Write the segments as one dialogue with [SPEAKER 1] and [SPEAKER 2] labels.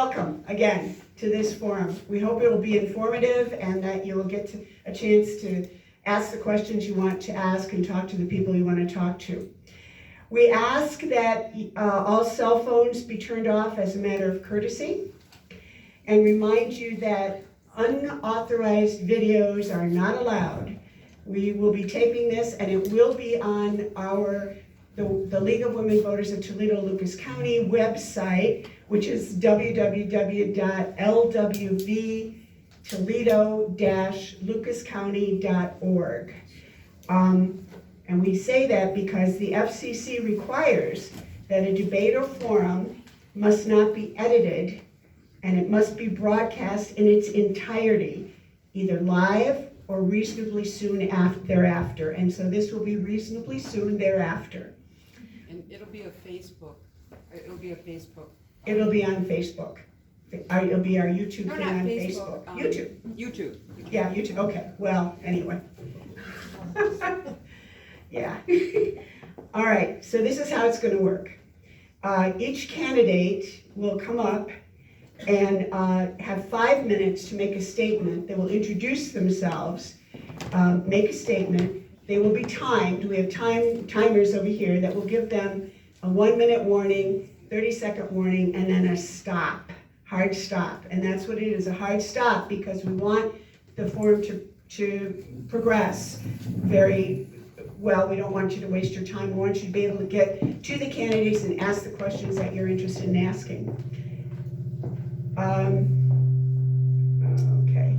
[SPEAKER 1] welcome again to this forum. We hope it will be informative and that you will get a chance to ask the questions you want to ask and talk to the people you want to talk to. We ask that all cell phones be turned off as a matter of courtesy, and remind you that unauthorized videos are not allowed. We will be taping this, and it will be on the League of Women Voters of Toledo-Lucas County website, which is www.lwvtoledo-lucascounty.org. And we say that because the FCC requires that a debate or forum must not be edited, and it must be broadcast in its entirety, either live or reasonably soon thereafter. And so this will be reasonably soon thereafter.
[SPEAKER 2] And it'll be a Facebook. It'll be a Facebook.
[SPEAKER 1] It'll be on Facebook. It'll be our YouTube
[SPEAKER 2] No,
[SPEAKER 1] thing
[SPEAKER 2] not
[SPEAKER 1] on
[SPEAKER 2] Facebook.
[SPEAKER 1] Facebook. YouTube.
[SPEAKER 2] YouTube.
[SPEAKER 1] Yeah, YouTube. Okay. Well, anyway. Yeah. All right. So this is how it's going to work. Each candidate will come up and have 5 minutes to make a statement. They will introduce themselves, make a statement. They will be timed. We have timers over here that will give them a 1-minute warning, 30-second warning, and then a stop, hard stop. And that's what it is, a hard stop, because we want the forum to progress very well. We don't want you to waste your time. We want you to be able to get to the candidates and ask the questions that you're interested in asking. Okay.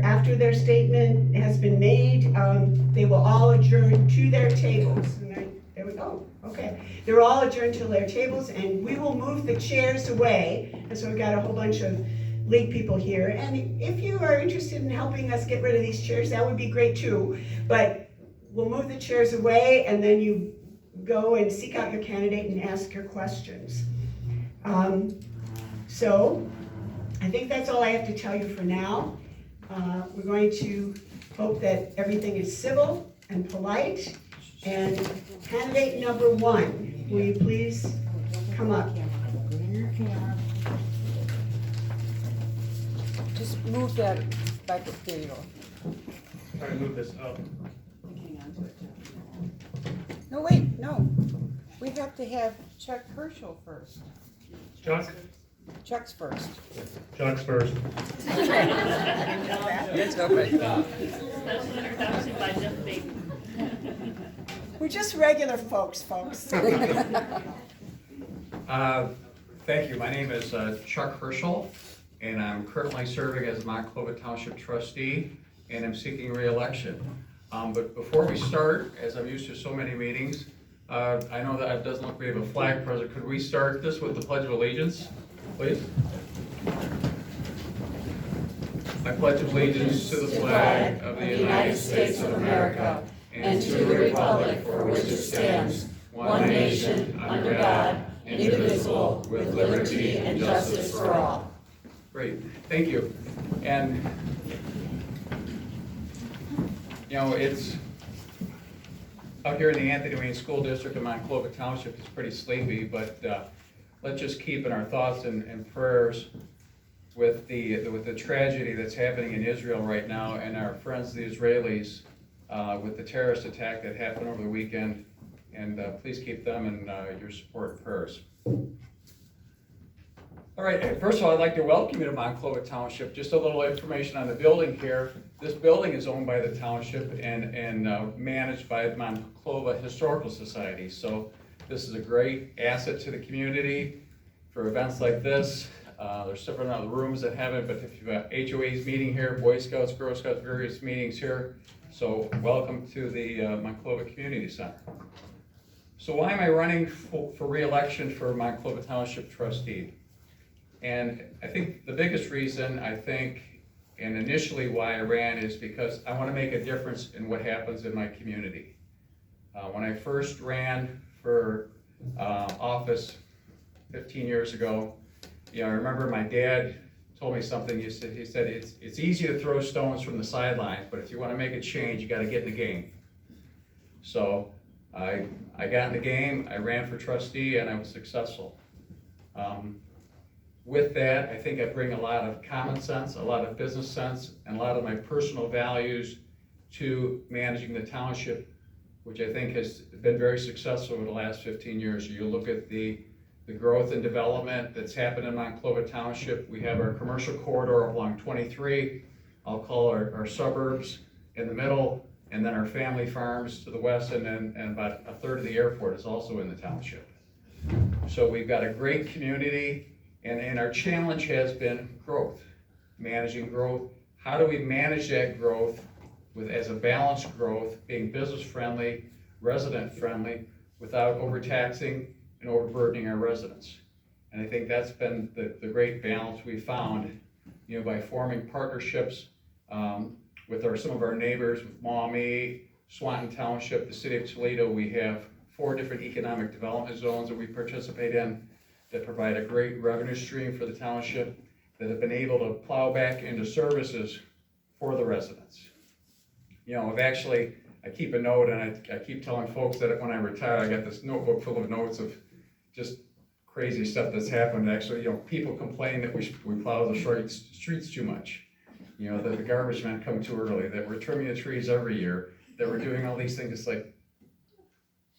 [SPEAKER 1] After their statement has been made, they will all adjourn to their tables. There we go. Okay. They're all adjourned to their tables, and we will move the chairs away. And so we've got a whole bunch of league people here. And if you are interested in helping us get rid of these chairs, that would be great too. But we'll move the chairs away, and then you go and seek out your candidate and ask your questions. So I think that's all I have to tell you for now. We're going to hope that everything is civil and polite. And candidate number 1, will you please come up?
[SPEAKER 2] Just move that back. There you go.
[SPEAKER 3] Try to move this up.
[SPEAKER 2] Hang on to it. No, wait, no. We have to have Chuck Herschel first.
[SPEAKER 3] Chuck?
[SPEAKER 2] Chuck's first.
[SPEAKER 3] Chuck's first.
[SPEAKER 2] That's okay.
[SPEAKER 1] We're just regular folks.
[SPEAKER 4] Thank you. My name is Chuck Herschel, and I'm currently serving as Monclova Township trustee, and I'm seeking re-election. But before we start, as I'm used to so many meetings, I know that it doesn't look like we have a flag present. Could we start this with the Pledge of Allegiance, please? I pledge allegiance to the flag of the United States of America and to the republic for which it stands, one nation, under God, indivisible, with liberty and justice for all. Great, thank you. And, you know, it's out here in the Anthony Wayne School District in Monclova Township, it's pretty sleepy, but let's just keep in our thoughts and prayers with the tragedy that's happening in Israel right now, and our friends the Israelis with the terrorist attack that happened over the weekend. And please keep them in your support and prayers. All right, first of all, I'd like to welcome you to Monclova Township. Just a little information on the building here. This building is owned by the township and managed by the Monclova Historical Society. So this is a great asset to the community for events like this. There's several other rooms that have it, but if you've got HOAs meeting here, Boy Scouts, Girl Scouts, various meetings here. So welcome to the Monclova Community Center. So why am I running for re-election for Monclova Township trustee? And I think the biggest reason, and initially why I ran, is because I want to make a difference in what happens in my community. When I first ran for office 15 years ago, I remember my dad told me something. He said it's easy to throw stones from the sidelines, but if you want to make a change, you got to get in the game. So I got in the game, I ran for trustee, and I was successful. With that, I think I bring a lot of common sense, a lot of business sense, and a lot of my personal values to managing the township, which I think has been very successful over the last 15 years. You look at the growth and development that's happened in Monclova Township. We have our commercial corridor along 23, I'll call our suburbs in the middle, and then our family farms to the west, and about a third of the airport is also in the township. So we've got a great community, and our challenge has been growth, managing growth. How do we manage that growth as a balanced growth, being business friendly, resident friendly, without overtaxing and overburdening our residents? And I think that's been the great balance we found, by forming partnerships with some of our neighbors, with Maumee, Swanton Township, the city of Toledo. We have 4 different economic development zones that we participate in that provide a great revenue stream for the township, that have been able to plow back into services for the residents. I keep a note, and I keep telling folks that when I retire, I got this notebook full of notes of just crazy stuff that's happened. Actually, people complain that we plow the streets too much. That the garbage men come too early, that we're trimming the trees every year, that we're doing all these things. It's like,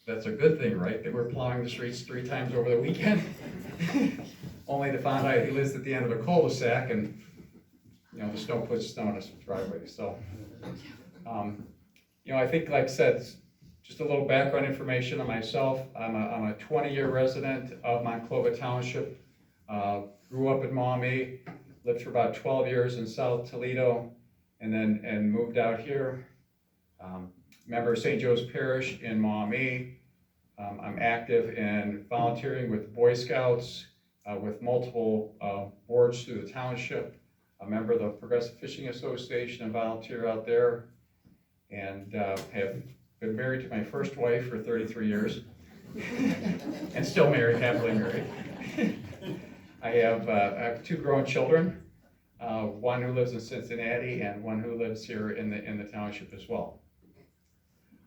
[SPEAKER 4] that's a good thing, right? That we're plowing the streets 3 times over the weekend. Only to find out he lives at the end of a cul-de-sac, and the snow puts snow in his driveway. So, I think, like I said, just a little background information on myself. I'm a 20-year resident of Monclova Township. Grew up in Maumee, lived for about 12 years in South Toledo, and moved out here. Member of St. Joe's Parish in Maumee. I'm active in volunteering with Boy Scouts, with multiple boards through the township. A member of the Progressive Fishing Association and volunteer out there. And have been married to my first wife for 33 years. And still married, happily married. I have 2 grown children, one who lives in Cincinnati and one who lives here in the township as well.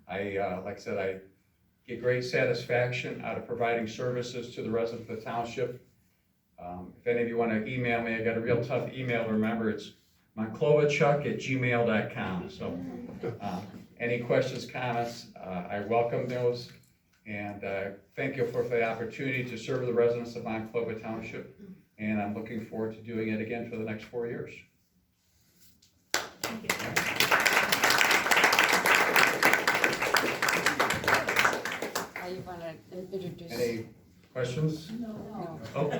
[SPEAKER 4] Like I said, I get great satisfaction out of providing services to the residents of the township. If any of you want to email me, I got a real tough email to remember. It's monclovachuck@gmail.com. So any questions, comments, I welcome those. And thank you for the opportunity to serve the residents of Monclova Township. And I'm looking forward to doing it again for the next 4 years.
[SPEAKER 1] Thank you.
[SPEAKER 2] You want to introduce?
[SPEAKER 4] Any questions?
[SPEAKER 2] No.
[SPEAKER 4] Oh, no.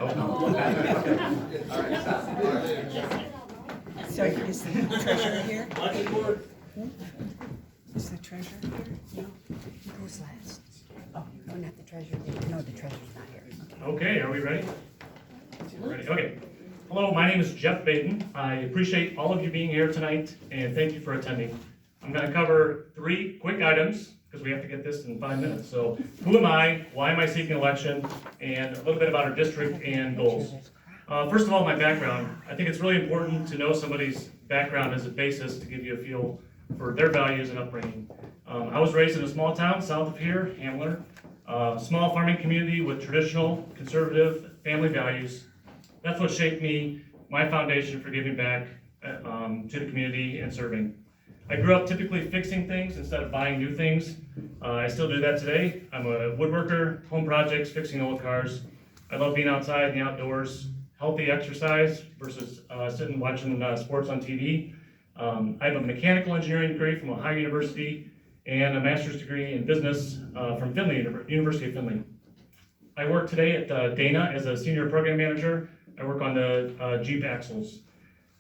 [SPEAKER 4] All right, stop.
[SPEAKER 2] So is the treasurer here? Is the treasurer here? No. Who's last? Oh, no, not the treasurer. No, the treasurer's not here.
[SPEAKER 3] Okay, are we ready? We're ready, okay. Hello, my name is Jeff Baden. I appreciate all of you being here tonight, and thank you for attending. I'm gonna cover 3 quick items, because we have to get this in 5 minutes. So, who am I, why am I seeking election, and a little bit about our district and goals. First of all, my background. I think it's really important to know somebody's background as a basis to give you a feel for their values and upbringing. I was raised in a small town south of here, Hamler, a small farming community with traditional, conservative family values. That's what shaped me, my foundation for giving back to the community and serving. I grew up typically fixing things instead of buying new things. I still do that today. I'm a woodworker, home projects, fixing old cars. I love being outside in the outdoors, healthy exercise versus sitting watching sports on TV. I have a mechanical engineering degree from Ohio University and a master's degree in business from University of Findlay. I work today at Dana as a senior program manager. I work on the Jeep axles.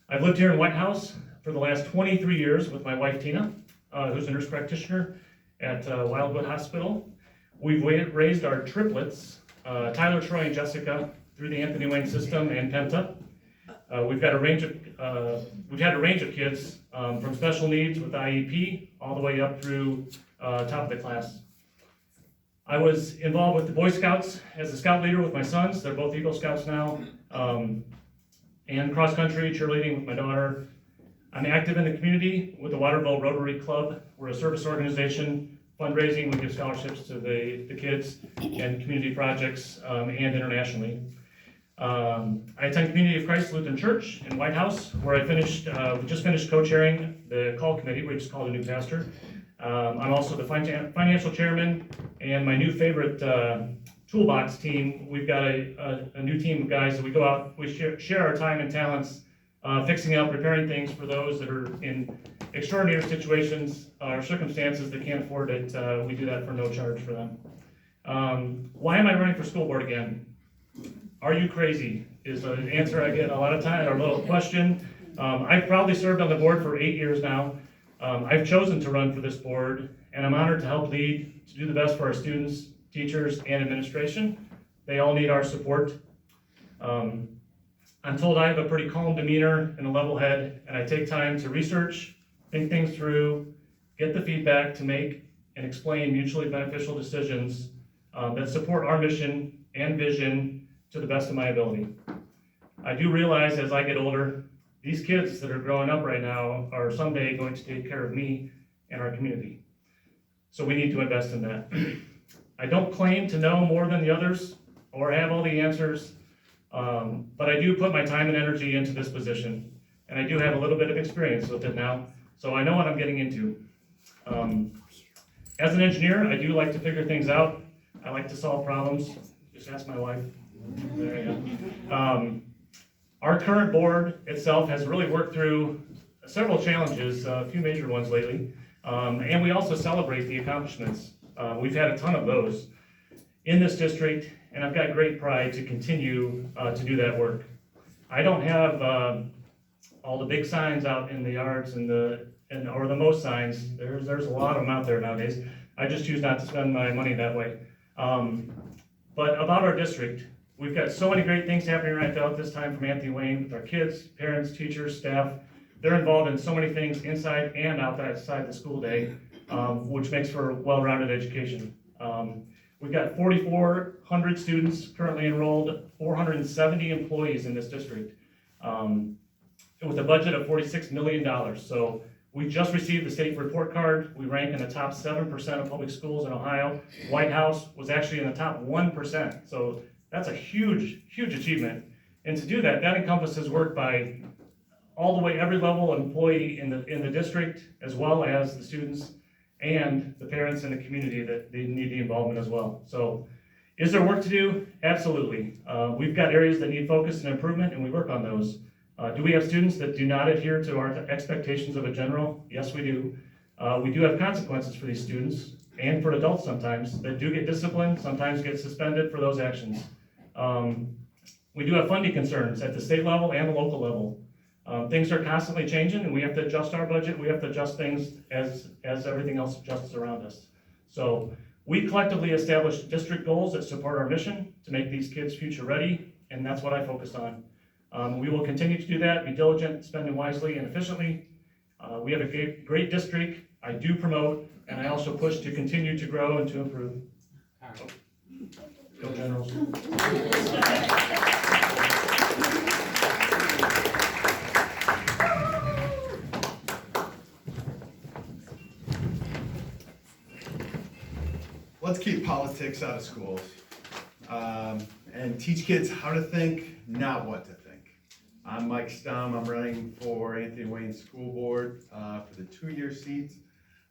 [SPEAKER 3] I've lived here in White House for the last 23 years with my wife Tina, who's a nurse practitioner at Wildwood Hospital. We've raised our triplets, Tyler, Troy, and Jessica, through the Anthony Wayne system and Penta. We've had a range of kids from special needs with IEP all the way up through top of the class. I was involved with the Boy Scouts as a scout leader with my sons. They're both Eagle Scouts now, and cross country cheerleading with my daughter. I'm active in the community with the Waterville Rotary Club. We're a service organization, fundraising. We give scholarships to the kids and community projects and internationally. I attend Community of Christ Lutheran Church in White House, where we just finished co-chairing the call committee. We just called a new pastor. I'm also the financial chairman, and my new favorite toolbox team. We've got a new team of guys that we go out, we share our time and talents, fixing up, repairing things for those that are in extraordinary situations or circumstances that can't afford it. We do that for no charge for them. Why am I running for school board again? Are you crazy? Is an answer I get a lot of time, or a little question. I've probably served on the board for 8 years now. I've chosen to run for this board, and I'm honored to help lead, to do the best for our students, teachers, and administration. They all need our support. I'm told I have a pretty calm demeanor and a level head, and I take time to research, think things through, get the feedback to make and explain mutually beneficial decisions that support our mission and vision to the best of my ability. I do realize as I get older, these kids that are growing up right now are someday going to take care of me and our community. So we need to invest in that. I don't claim to know more than the others or have all the answers, but I do put my time and energy into this position, and I do have a little bit of experience with it now, so I know what I'm getting into. As an engineer, I do like to figure things out. I like to solve problems. Just ask my wife. There you go. Our current board itself has really worked through several challenges, a few major ones lately, and we also celebrate the accomplishments. We've had a ton of those in this district, and I've got great pride to continue to do that work. I don't have all the big signs out in the yards or the most signs. There's a lot of them out there nowadays. I just choose not to spend my money that way. But about our district, we've got so many great things happening right now at this time from Anthony Wayne with our kids, parents, teachers, staff. They're involved in so many things inside and outside the school day, which makes for a well-rounded education. We've got 4,400 students currently enrolled, 470 employees in this district, with a budget of $46 million. So we just received the state report card. We rank in the top 7% of public schools in Ohio. White House was actually in the top 1%. So that's a huge, huge achievement. And to do that, that encompasses work by all the way, every level of employee in the district, as well as the students and the parents in the community that they need the involvement as well. So is there work to do? Absolutely. We've got areas that need focus and improvement, and we work on those. Do we have students that do not adhere to our expectations of a general? Yes, we do. We do have consequences for these students and for adults sometimes that do get disciplined, sometimes get suspended for those actions. We do have funding concerns at the state level and the local level. Things are constantly changing, and we have to adjust our budget. We have to adjust things as everything else adjusts around us. So we collectively establish district goals that support our mission to make these kids future ready, and that's what I focus on. We will continue to do that, be diligent, spending wisely and efficiently. We have a great district. I do promote, and I also push to continue to grow and to improve. Go Generals.
[SPEAKER 5] Let's keep politics out of schools and teach kids how to think, not what to think. I'm Mike Stum. I'm running for Anthony Wayne School Board for the 2-year seat,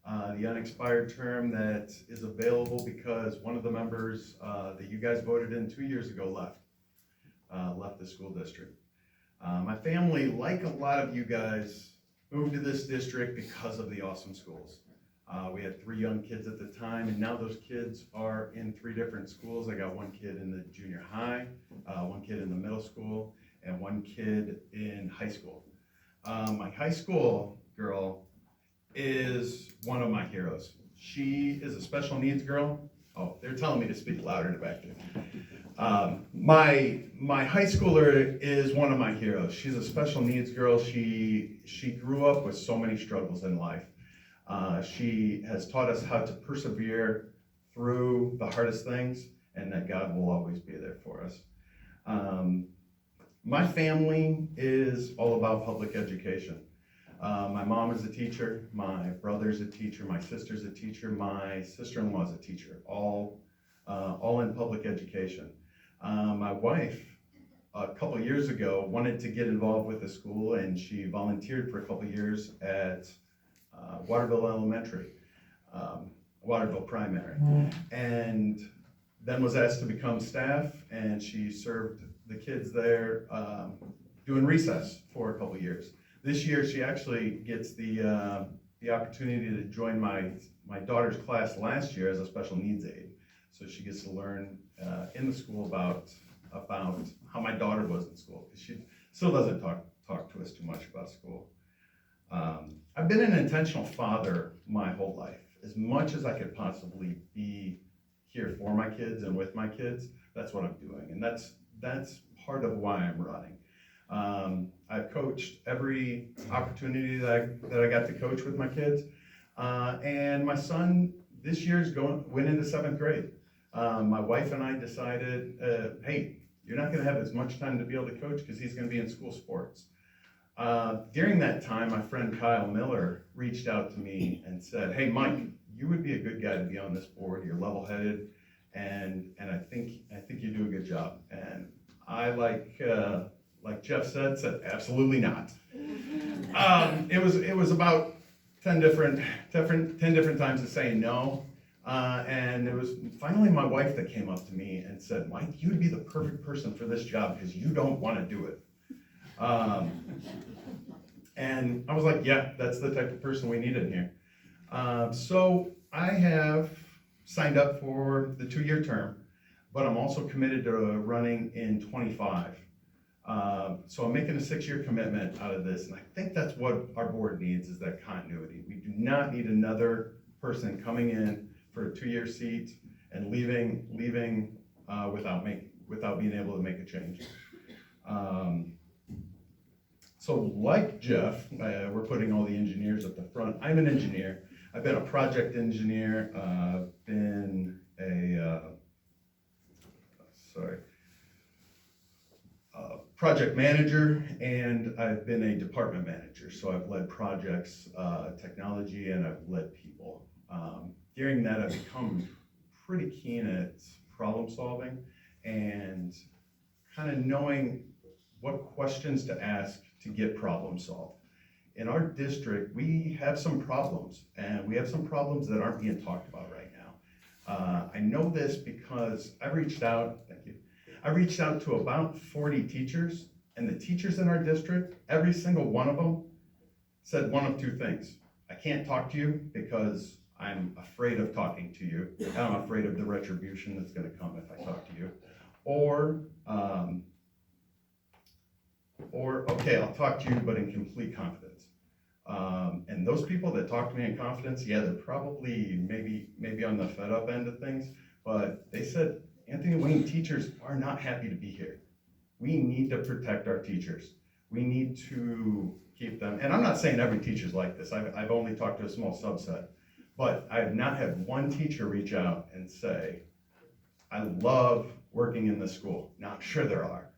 [SPEAKER 5] the unexpired term that is available because one of the members that you guys voted in 2 years ago left the school district. My family, like a lot of you guys, moved to this district because of the awesome schools. We had 3 young kids at the time, and now those kids are in 3 different schools. I got 1 kid in the junior high, 1 kid in the middle school, and 1 kid in high school. My high school girl is one of my heroes. She is a special needs girl. Oh, they're telling me to speak louder in the back there. My high schooler is one of my heroes. She's a special needs girl. She grew up with so many struggles in life. She has taught us how to persevere through the hardest things, and that God will always be there for us. My family is all about public education. My mom is a teacher, my brother's a teacher, my sister's a teacher, my sister-in-law's a teacher, all in public education. My wife a couple years ago wanted to get involved with the school, and she volunteered for a couple years at Waterville Elementary, Waterville Primary, and then was asked to become staff, and she served the kids there doing recess for a couple years. This year, she actually gets the opportunity to join my daughter's class last year as a special needs aide. So she gets to learn in the school about how my daughter was in school, because she still doesn't talk to us too much about school. I've been an intentional father my whole life. As much as I could possibly be here for my kids and with my kids, that's what I'm doing, and that's part of why I'm running. I've coached every opportunity that I got to coach with my kids, and my son this year's went into 7th grade. My wife and I decided, hey, you're not going to have as much time to be able to coach because he's going to be in school sports. During that time, my friend Kyle Miller reached out to me and said, hey, Mike, you would be a good guy to be on this board. You're level-headed, and I think you do a good job. And I, like Jeff said absolutely not. It was about 10 different times of saying no. And it was finally my wife that came up to me and said, Mike, you'd be the perfect person for this job because you don't want to do it. And I was like, yeah, that's the type of person we need in here. So I have signed up for the 2-year term, but I'm also committed to running in 25. So I'm making a 6-year commitment out of this, and I think that's what our board needs, is that continuity. We do not need another person coming in for a 2-year seat and leaving without being able to make a change. So like Jeff, we're putting all the engineers at the front. I'm an engineer. I've been a project engineer, been a project manager, and I've been a department manager. So I've led projects, technology, and I've led people. During that, I've become pretty keen at problem solving and kind of knowing what questions to ask to get problem solved. In our district, we have some problems, and we have some problems that aren't being talked about right now. I know this because I reached out to about 40 teachers, and the teachers in our district, every single one of them said one of 2 things. I can't talk to you because I'm afraid of talking to you, and I'm afraid of the retribution that's gonna come if I talk to you. Or okay, I'll talk to you, but in complete confidence. And those people that talk to me in confidence, yeah, they're probably maybe on the fed up end of things, but they said, Anthony Wayne teachers are not happy to be here. We need to protect our teachers. We need to keep them, and I'm not saying every teacher's like this. I've only talked to a small subset, but I have not had one teacher reach out and say, I love working in this school. Now, I'm sure there are.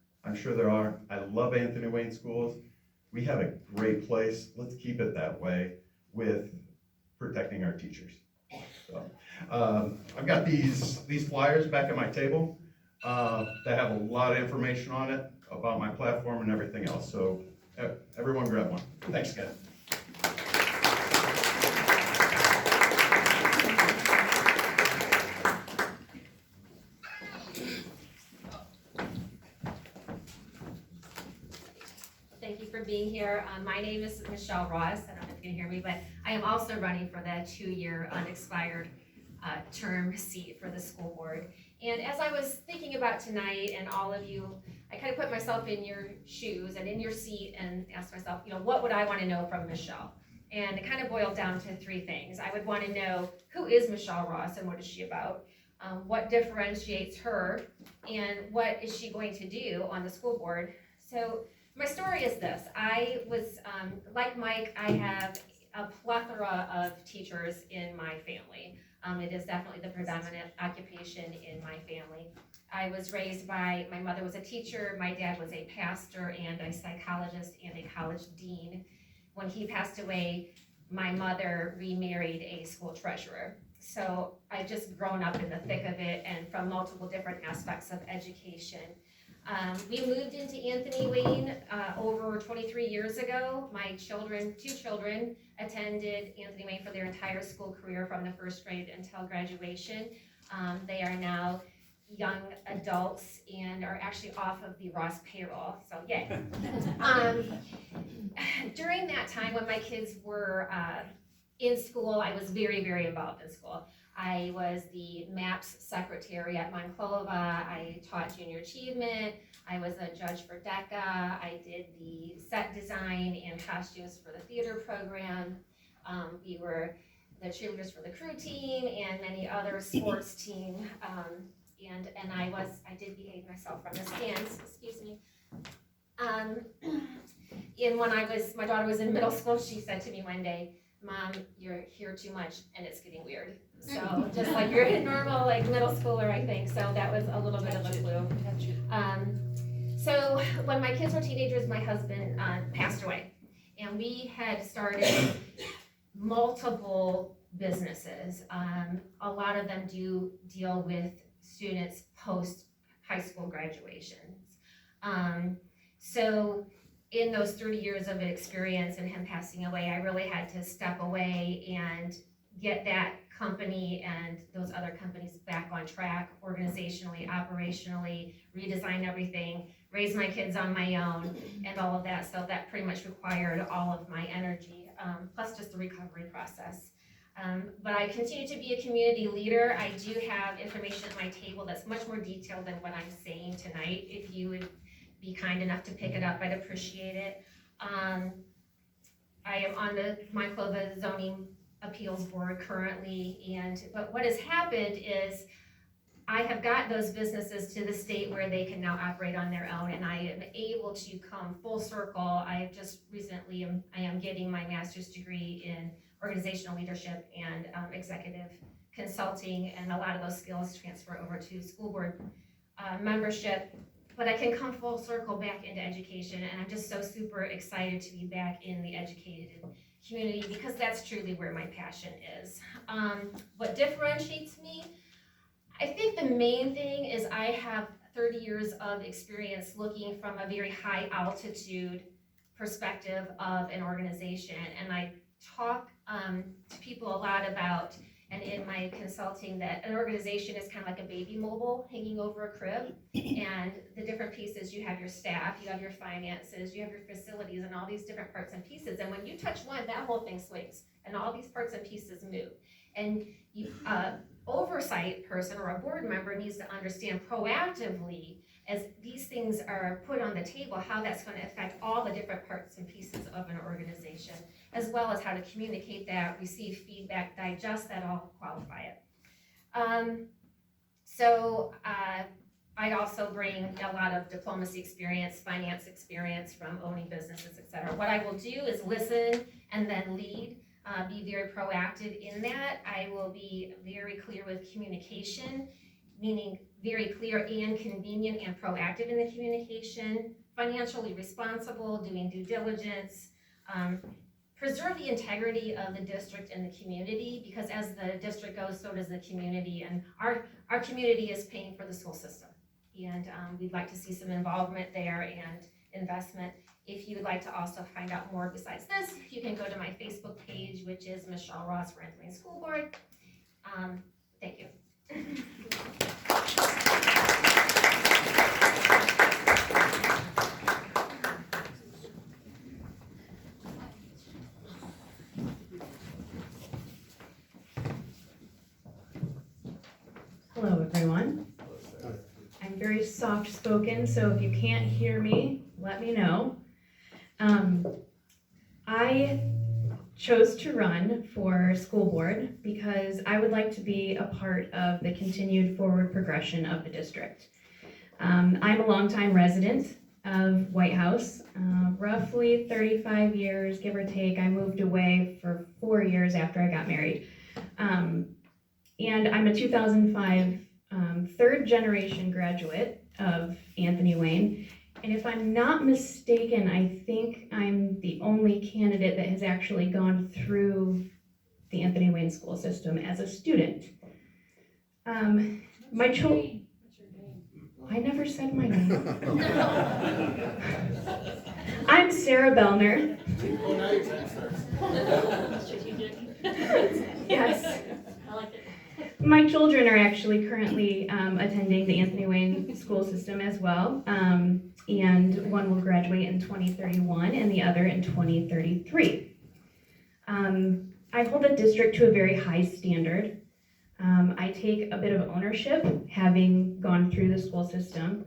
[SPEAKER 5] I love Anthony Wayne Schools. We have a great place. Let's keep it that way with protecting our teachers. So, I've got these flyers back at my table that have a lot of information on it about my platform and everything else. So everyone grab one. Thanks, guys.
[SPEAKER 6] Thank you for being here. My name is Michelle Ross. I don't know if you can hear me, but I am also running for the 2-year unexpired term seat for the school board. And as I was thinking about tonight and all of you, I kind of put myself in your shoes and in your seat and asked myself, what would I want to know from Michelle? And it kind of boiled down to 3 things. I would want to know, who is Michelle Ross and what is she about? What differentiates her, and what is she going to do on the school board? So my story is this. I was, like Mike, I have a plethora of teachers in my family. It is definitely the predominant occupation in my family. I was raised by, my mother was a teacher, my dad was a pastor and a psychologist and a college dean. When he passed away, my mother remarried a school treasurer. So I've just grown up in the thick of it and from multiple different aspects of education. We moved into Anthony Wayne over 23 years ago. My children, 2 children, attended Anthony Wayne for their entire school career from the first grade until graduation. They are now young adults and are actually off of the Ross payroll, so yay. During that time when my kids were in school, I was very, very involved in school. I was the MAPS secretary at Monclova. I taught junior achievement. I was a judge for DECA. I did the set design and costumes for the theater program. We were the cheerleaders for the crew team and many other sports team. And I did behave myself from the stands, excuse me. And when my daughter was in middle school, she said to me one day, "Mom, you're here too much and it's getting weird." So just like you're a normal like middle schooler, I think. So that was a little bit of a clue. So when my kids were teenagers, my husband passed away. And we had started multiple businesses. A lot of them do deal with students post high school graduations. So in those 30 years of experience and him passing away, I really had to step away and get that company and those other companies back on track, organizationally, operationally, redesign everything, raise my kids on my own, and all of that. So that pretty much required all of my energy, plus just the recovery process. But I continue to be a community leader. I do have information at my table that's much more detailed than what I'm saying tonight. If you would be kind enough to pick it up, I'd appreciate it. I am on the Monclova Zoning Appeals Board currently, but what has happened is I have got those businesses to the state where they can now operate on their own, and I am able to come full circle. I have just recently, I am getting my master's degree in organizational leadership and executive consulting, and a lot of those skills transfer over to school board membership. But I can come full circle back into education, and I'm just so super excited to be back in the educated community because that's truly where my passion is. What differentiates me? I think the main thing is I have 30 years of experience looking from a very high altitude perspective of an organization, and I talk to people a lot about, and in my consulting, that an organization is kind of like a baby mobile hanging over a crib, and the different pieces, you have your staff, you have your finances, you have your facilities, and all these different parts and pieces, and when you touch one, that whole thing swings, and all these parts and pieces move. And you, oversight person or a board member needs to understand proactively as these things are put on the table, how that's going to affect all the different parts and pieces of an organization, as well as how to communicate that, receive feedback, digest that, all qualify it. I also bring a lot of diplomacy experience, finance experience from owning businesses, et cetera. What I will do is listen and then lead, be very proactive in that. I will be very clear with communication, meaning very clear and convenient and proactive in the communication, financially responsible, doing due diligence, preserve the integrity of the district and the community, because as the district goes, so does the community, and our community is paying for the school system. And we'd like to see some involvement there and investment. If you would like to also find out more besides this, you can go to my Facebook page, which is Michelle Ross for Anthony Wayne School Board. Thank you.
[SPEAKER 7] Hello, everyone. I'm very soft-spoken, so if you can't hear me, let me know. I chose to run for school board because I would like to be a part of the continued forward progression of the district. I'm a longtime resident of White House, roughly 35 years, give or take. I moved away for 4 years after I got married. And I'm a 2005 third generation graduate of Anthony Wayne. And if I'm not mistaken, I think I'm the only candidate that has actually gone through the Anthony Wayne school system as a student. My children. I never said my name. I'm Sarah Bellner.
[SPEAKER 8] Strategic.
[SPEAKER 7] Yes.
[SPEAKER 8] I like it.
[SPEAKER 7] My children are actually currently attending the Anthony Wayne school system as well. And one will graduate in 2031 and the other in 2033. I hold the district to a very high standard. I take a bit of ownership, having gone through the school system,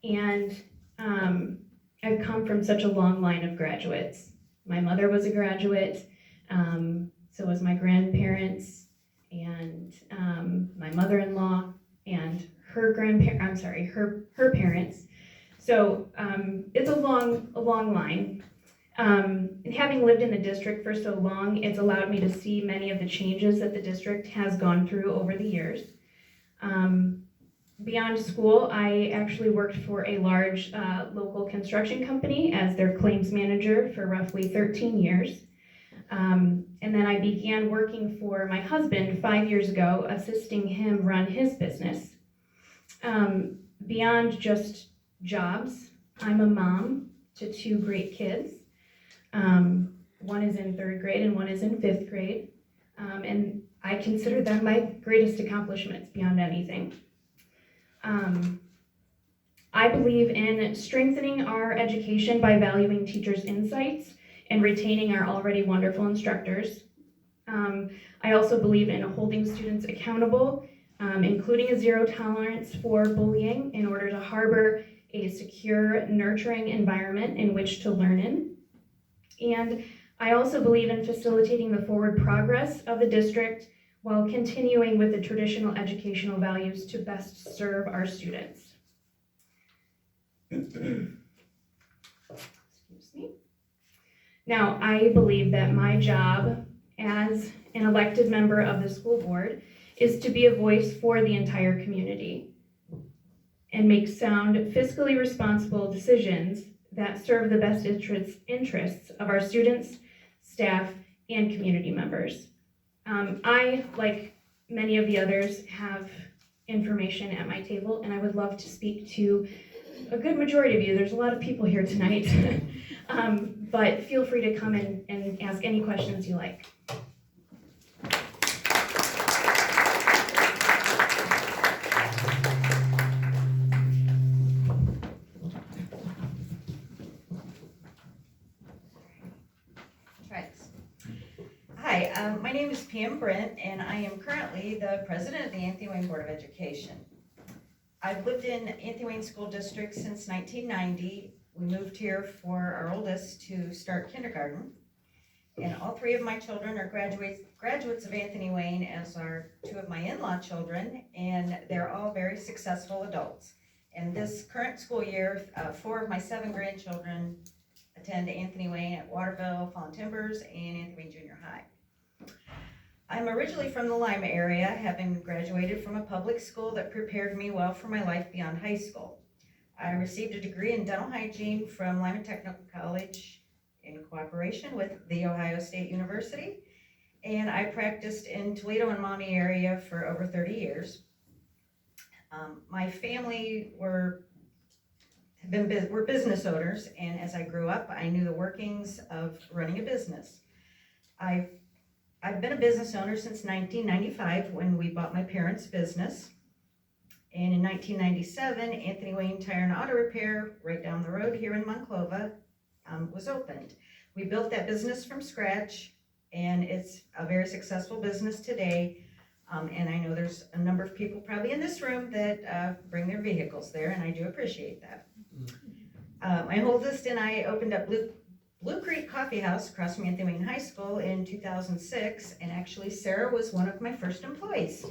[SPEAKER 7] and I've come from such a long line of graduates. My mother was a graduate, so was my grandparents, and my mother-in-law, and her parents. So it's a long line. And having lived in the district for so long, it's allowed me to see many of the changes that the district has gone through over the years. Beyond school, I actually worked for a large local construction company as their claims manager for roughly 13 years. And then I began working for my husband 5 years ago, assisting him run his business. Beyond just jobs, I'm a mom to 2 great kids. One is in 3rd grade and one is in 5th grade. And I consider them my greatest accomplishments beyond anything. I believe in strengthening our education by valuing teachers' insights and retaining our already wonderful instructors. I also believe in holding students accountable, including a zero tolerance for bullying in order to harbor a secure, nurturing environment in which to learn in. And I also believe in facilitating the forward progress of the district while continuing with the traditional educational values to best serve our students. Excuse me. Now, I believe that my job as an elected member of the school board is to be a voice for the entire community and make sound, fiscally responsible decisions that serve the best interests of our students, staff, and community members. I, like many of the others, have information at my table, and I would love to speak to a good majority of you. There's a lot of people here tonight, but feel free to come in and ask any questions you like.
[SPEAKER 9] Hi, my name is Pam Brent, and I am currently the president of the Anthony Wayne Board of Education. I've lived in Anthony Wayne School District since 1990. We moved here for our oldest to start kindergarten, and all 3 of my children are graduates of Anthony Wayne, as are 2 of my in-law children, and they're all very successful adults. And this current school year, 4 of my 7 grandchildren attend Anthony Wayne at Waterville, Fallen Timbers, and Anthony Wayne Junior High. I'm originally from the Lima area, having graduated from a public school that prepared me well for my life beyond high school. I received a degree in dental hygiene from Lima Technical College in cooperation with The Ohio State University, and I practiced in Toledo and Maumee area for over 30 years. My family were business owners, and as I grew up, I knew the workings of running a business. I've been a business owner since 1995 when we bought my parents' business. And in 1997, Anthony Wayne Tire and Auto Repair, right down the road here in Monclova, was opened. We built that business from scratch, and it's a very successful business today. And I know there's a number of people probably in this room that bring their vehicles there, and I do appreciate that. My oldest and I opened up Blue Creek Coffee House across from Anthony Wayne High School in 2006, and actually Sarah was one of my first employees.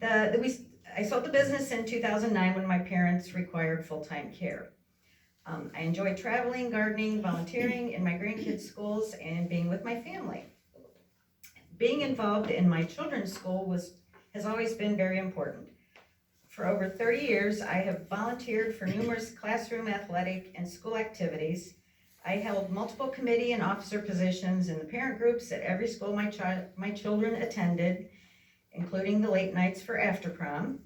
[SPEAKER 9] I sold the business in 2009 when my parents required full-time care. I enjoy traveling, gardening, volunteering in my grandkids' schools, and being with my family. Being involved in my children's school has always been very important. For over 30 years, I have volunteered for numerous classroom, athletic, and school activities. I held multiple committee and officer positions in the parent groups at every school my children attended, including the late nights for after prom.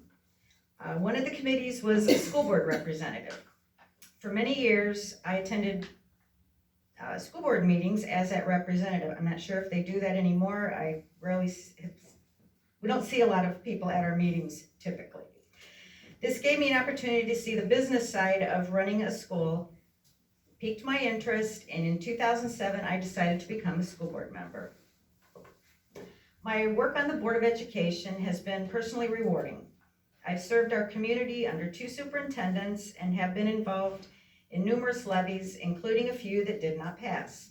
[SPEAKER 9] One of the committees was a school board representative. For many years, I attended school board meetings as that representative. I'm not sure if they do that anymore. We don't see a lot of people at our meetings typically. This gave me an opportunity to see the business side of running a school, piqued my interest, and in 2007, I decided to become a school board member. My work on the Board of Education has been personally rewarding. I've served our community under 2 superintendents and have been involved in numerous levies, including a few that did not pass.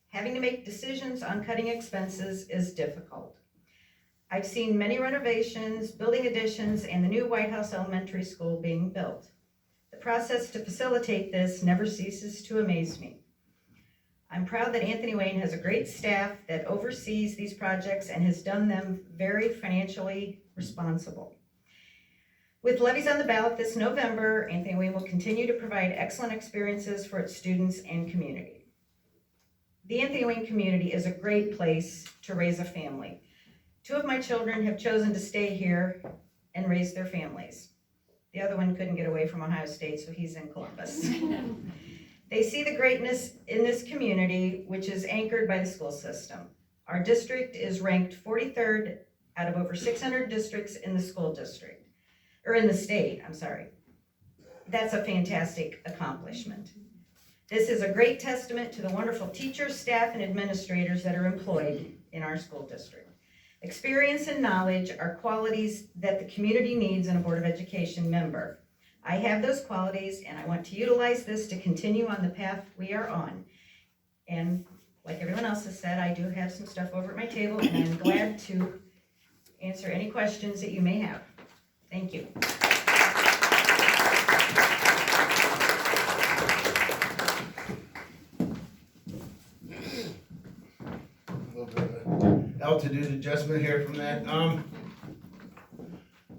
[SPEAKER 9] Having to make decisions on cutting expenses is difficult. I've seen many renovations, building additions, and the new White House Elementary School being built. The process to facilitate this never ceases to amaze me. I'm proud that Anthony Wayne has a great staff that oversees these projects and has done them very financially responsible. With levies on the ballot this November, Anthony Wayne will continue to provide excellent experiences for its students and community. The Anthony Wayne community is a great place to raise a family. 2 of my children have chosen to stay here and raise their families. The other one couldn't get away from Ohio State, so he's in Columbus. They see the greatness in this community, which is anchored by the school system. Our district is ranked 43rd out of over 600 districts in the school district. Or in the state, I'm sorry. That's a fantastic accomplishment. This is a great testament to the wonderful teachers, staff, and administrators that are employed in our school district. Experience and knowledge are qualities that the community needs in a Board of Education member. I have those qualities, and I want to utilize this to continue on the path we are on. And like everyone else has said, I do have some stuff over at my table, and I'm glad to answer any questions that you may have. Thank you.
[SPEAKER 8] A little bit of an altitude adjustment here from that.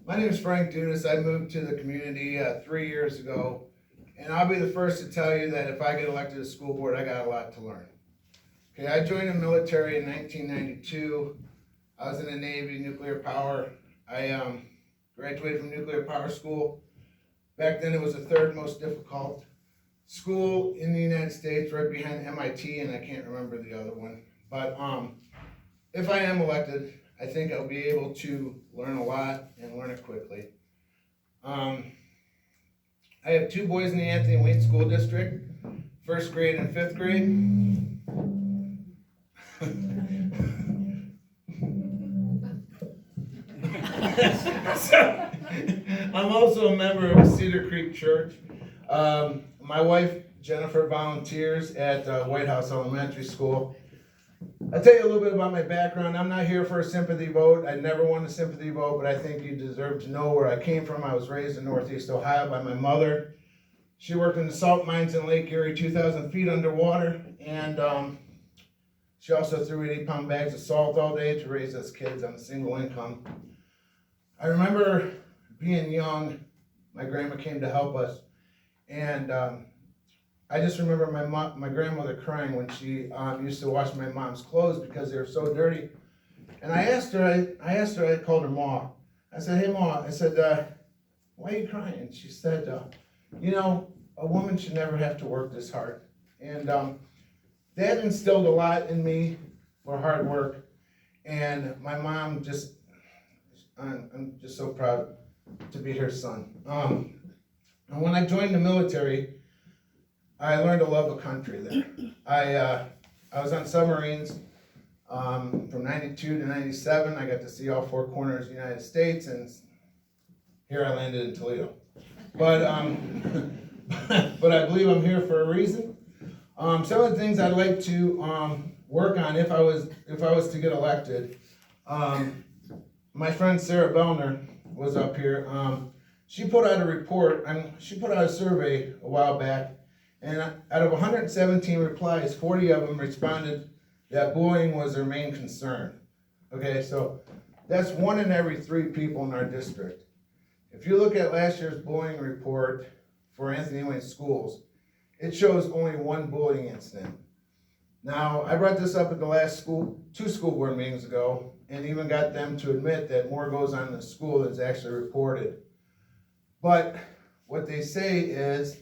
[SPEAKER 8] My name is Frank Dudas. I moved to the community 3 years ago, and I'll be the first to tell you that if I get elected to school board, I got a lot to learn. Okay, I joined the military in 1992. I was in the Navy, nuclear power. I graduated from nuclear power school. Back then it was the 3rd most difficult school in the United States, right behind MIT, and I can't remember the other one. But if I am elected, I think I'll be able to learn a lot and learn it quickly. I have 2 boys in the Anthony Wayne School District, 1st grade and 5th grade. I'm also a member of Cedar Creek Church. My wife, Jennifer, volunteers at White House Elementary School. I'll tell you a little bit about my background. I'm not here for a sympathy vote. I never won a sympathy vote, but I think you deserve to know where I came from. I was raised in Northeast Ohio by my mother. She worked in the salt mines in Lake Erie, 2,000 feet underwater, and she also threw 80-pound bags of salt all day to raise us kids on a single income. I remember being young, my grandma came to help us, and I just remember my grandmother crying when she used to wash my mom's clothes because they were so dirty. And I called her Ma. I said, "Hey Ma," I said, "why are you crying?" And she said, "You know, a woman should never have to work this hard." And that instilled a lot in me for hard work. And my mom I'm just so proud to be her son. And when I joined the military, I learned to love the country there. I was on submarines from 92 to 97. I got to see all 4 corners of the United States, and here I landed in Toledo. But but I believe I'm here for a reason. Some of the things I'd like to work on if I was to get elected. My friend Sarah Bellner was up here. She put out a report. She put out a survey a while back, and out of 117 replies, 40 of them responded that bullying was their main concern. Okay, so that's 1 in every 3 people in our district. If you look at last year's bullying report for Anthony Wayne schools, it shows only 1 bullying incident. Now, I brought this up at the last 2 school board meetings ago, and even got them to admit that more goes on in the school than is actually reported. But what they say is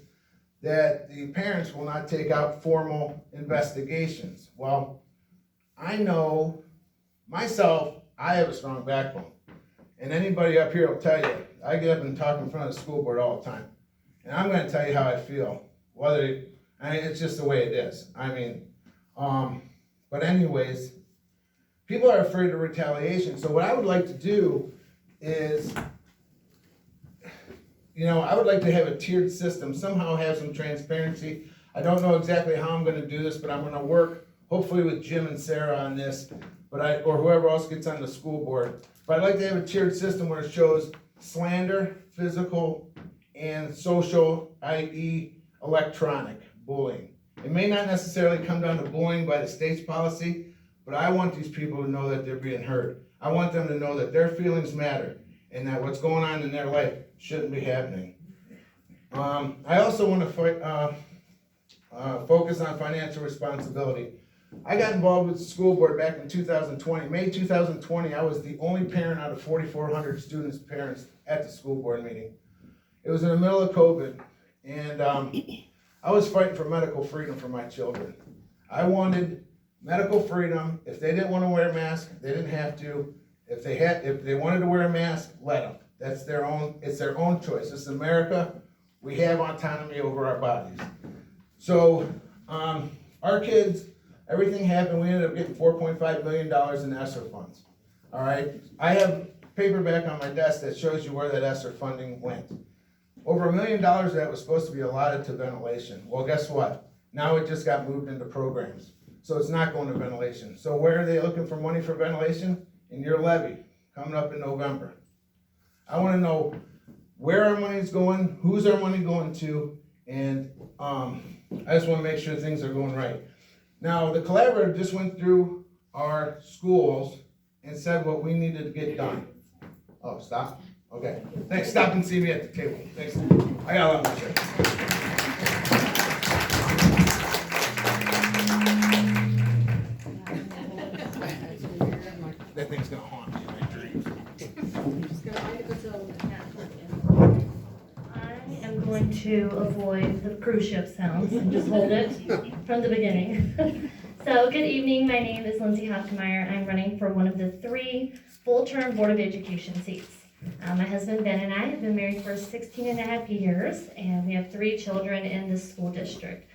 [SPEAKER 8] that the parents will not take out formal investigations. Well, I know myself, I have a strong backbone. And anybody up here will tell you, I get up and talk in front of the school board all the time. And I'm gonna tell you how I feel. It's just the way it is. But anyways, people are afraid of retaliation. So what I would like to do is, I would like to have a tiered system, somehow have some transparency. I don't know exactly how I'm gonna do this, but I'm gonna work hopefully with Jim and Sarah on this, or whoever else gets on the school board. But I'd like to have a tiered system where it shows slander, physical, and social, i.e. electronic bullying. It may not necessarily come down to bullying by the state's policy, but I want these people to know that they're being heard. I want them to know that their feelings matter and that what's going on in their life shouldn't be happening. I also want to focus on financial responsibility. I got involved with the school board back in 2020. May 2020, I was the only parent out of 4,400 students' parents at the school board meeting. It was in the middle of COVID, and I was fighting for medical freedom for my children. I wanted medical freedom. If they didn't want to wear a mask, they didn't have to. If they wanted to wear a mask, let them. It's their own choice. This is America. We have autonomy over our bodies. So our kids, everything happened. We ended up getting $4.5 million in ESSER funds. All right. I have paperback on my desk that shows you where that ESSER funding went. Over $1 million of that was supposed to be allotted to ventilation. Well, guess what? Now it just got moved into programs. So it's not going to ventilation. So where are they looking for money for ventilation? In your levy, coming up in November. I want to know where our money is going, who's our money going to, and I just want to make sure things are going right. Now, the collaborative just went through our schools and said what we needed to get done. Oh, stop? Okay. Thanks. Stop and see me at the table. Thanks. I got a lot more to That thing's gonna haunt me in my dreams.
[SPEAKER 10] I am going to avoid the cruise ship sounds and just hold it from the beginning. So, good evening. My name is Lindsay Hofkemeyer. I'm running for one of the 3 full-term Board of Education seats. My husband Ben and I have been married for 16 and a half years, and we have 3 children in the school district.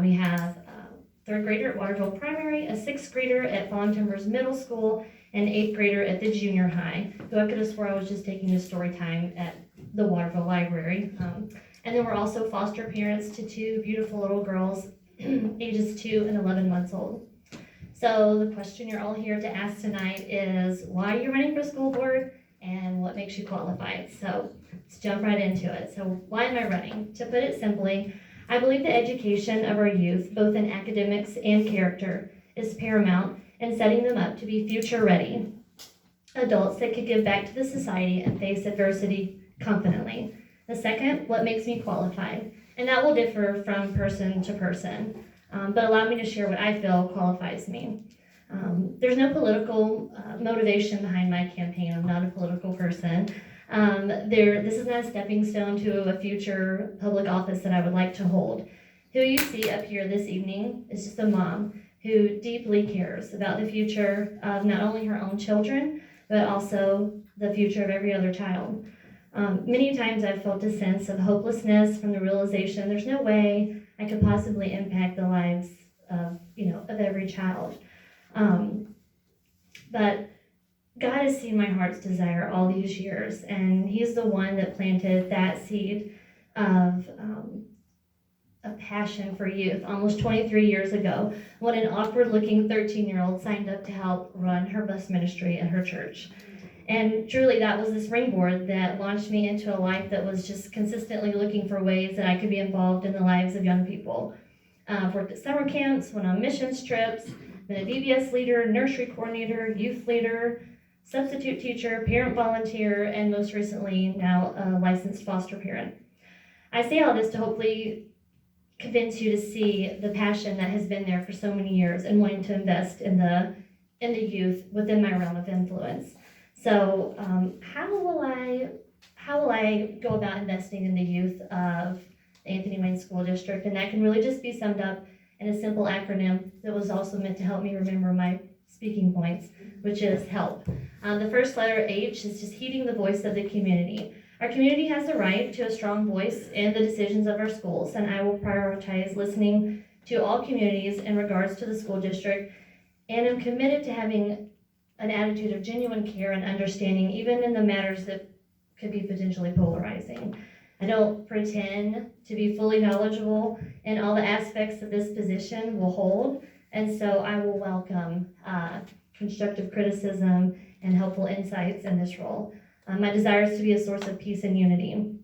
[SPEAKER 10] We have a 3rd grader at Waterville Primary, a 6th grader at Fallen Timbers Middle School, and 8th grader at the junior high, who I could have swore I was just taking a story time at the Waterville Library. And then we're also foster parents to 2 beautiful little girls, ages 2 and 11 months old. So the question you're all here to ask tonight is, why are you running for school board and what makes you qualified? So let's jump right into it. So why am I running? To put it simply, I believe the education of our youth, both in academics and character, is paramount in setting them up to be future-ready adults that could give back to the society and face adversity confidently. The second, what makes me qualified? And that will differ from person to person, but allow me to share what I feel qualifies me. There's no political motivation behind my campaign. I'm not a political person. This is not a stepping stone to a future public office that I would like to hold. Who you see up here this evening is just a mom who deeply cares about the future of not only her own children, but also the future of every other child. Many times I've felt a sense of hopelessness from the realization there's no way I could possibly impact the lives of every child. But God has seen my heart's desire all these years, and He's the one that planted that seed of a passion for youth almost 23 years ago, when an awkward-looking 13-year-old signed up to help run her bus ministry at her church. And truly, that was the springboard that launched me into a life that was just consistently looking for ways that I could be involved in the lives of young people. I've worked at summer camps, went on missions trips, been a VBS leader, nursery coordinator, youth leader, substitute teacher, parent volunteer, and most recently now a licensed foster parent. I say all this to hopefully convince you to see the passion that has been there for so many years and wanting to invest in the how will I go about investing in the youth of the Anthony Wayne School District? And that can really just be summed up in a simple acronym that was also meant to help me remember my speaking points, which is HELP. The first letter, H, is just heeding the voice of the community. Our community has the right to a strong voice in the decisions of our schools, and I will prioritize listening to all communities in regards to the school district, and am committed to having an attitude of genuine care and understanding, even in the matters that could be potentially polarizing. I don't pretend to be fully knowledgeable in all the aspects that this position will hold, and so I will welcome constructive criticism and helpful insights in this role. My desire is to be a source of peace and unity.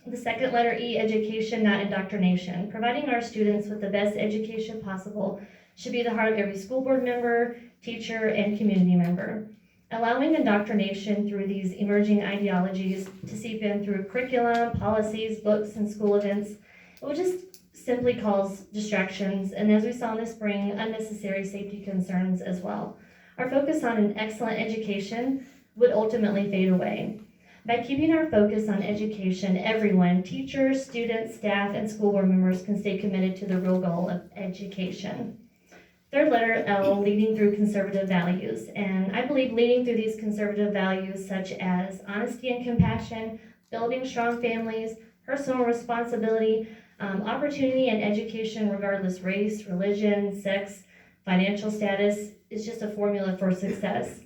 [SPEAKER 10] The second letter, E, education, not indoctrination. Providing our students with the best education possible should be the heart of every school board member, teacher, and community member. Allowing indoctrination through these emerging ideologies to seep in through curriculum, policies, books, and school events, it will just simply cause distractions, and as we saw in the spring, unnecessary safety concerns as well. Our focus on an excellent education would ultimately fade away. By keeping our focus on education, everyone, teachers, students, staff, and school board members can stay committed to the real goal of education. Third letter, L, leading through conservative values. And I believe leading through these conservative values such as honesty and compassion, building strong families, personal responsibility, opportunity and education regardless race, religion, sex, financial status is just a formula for success.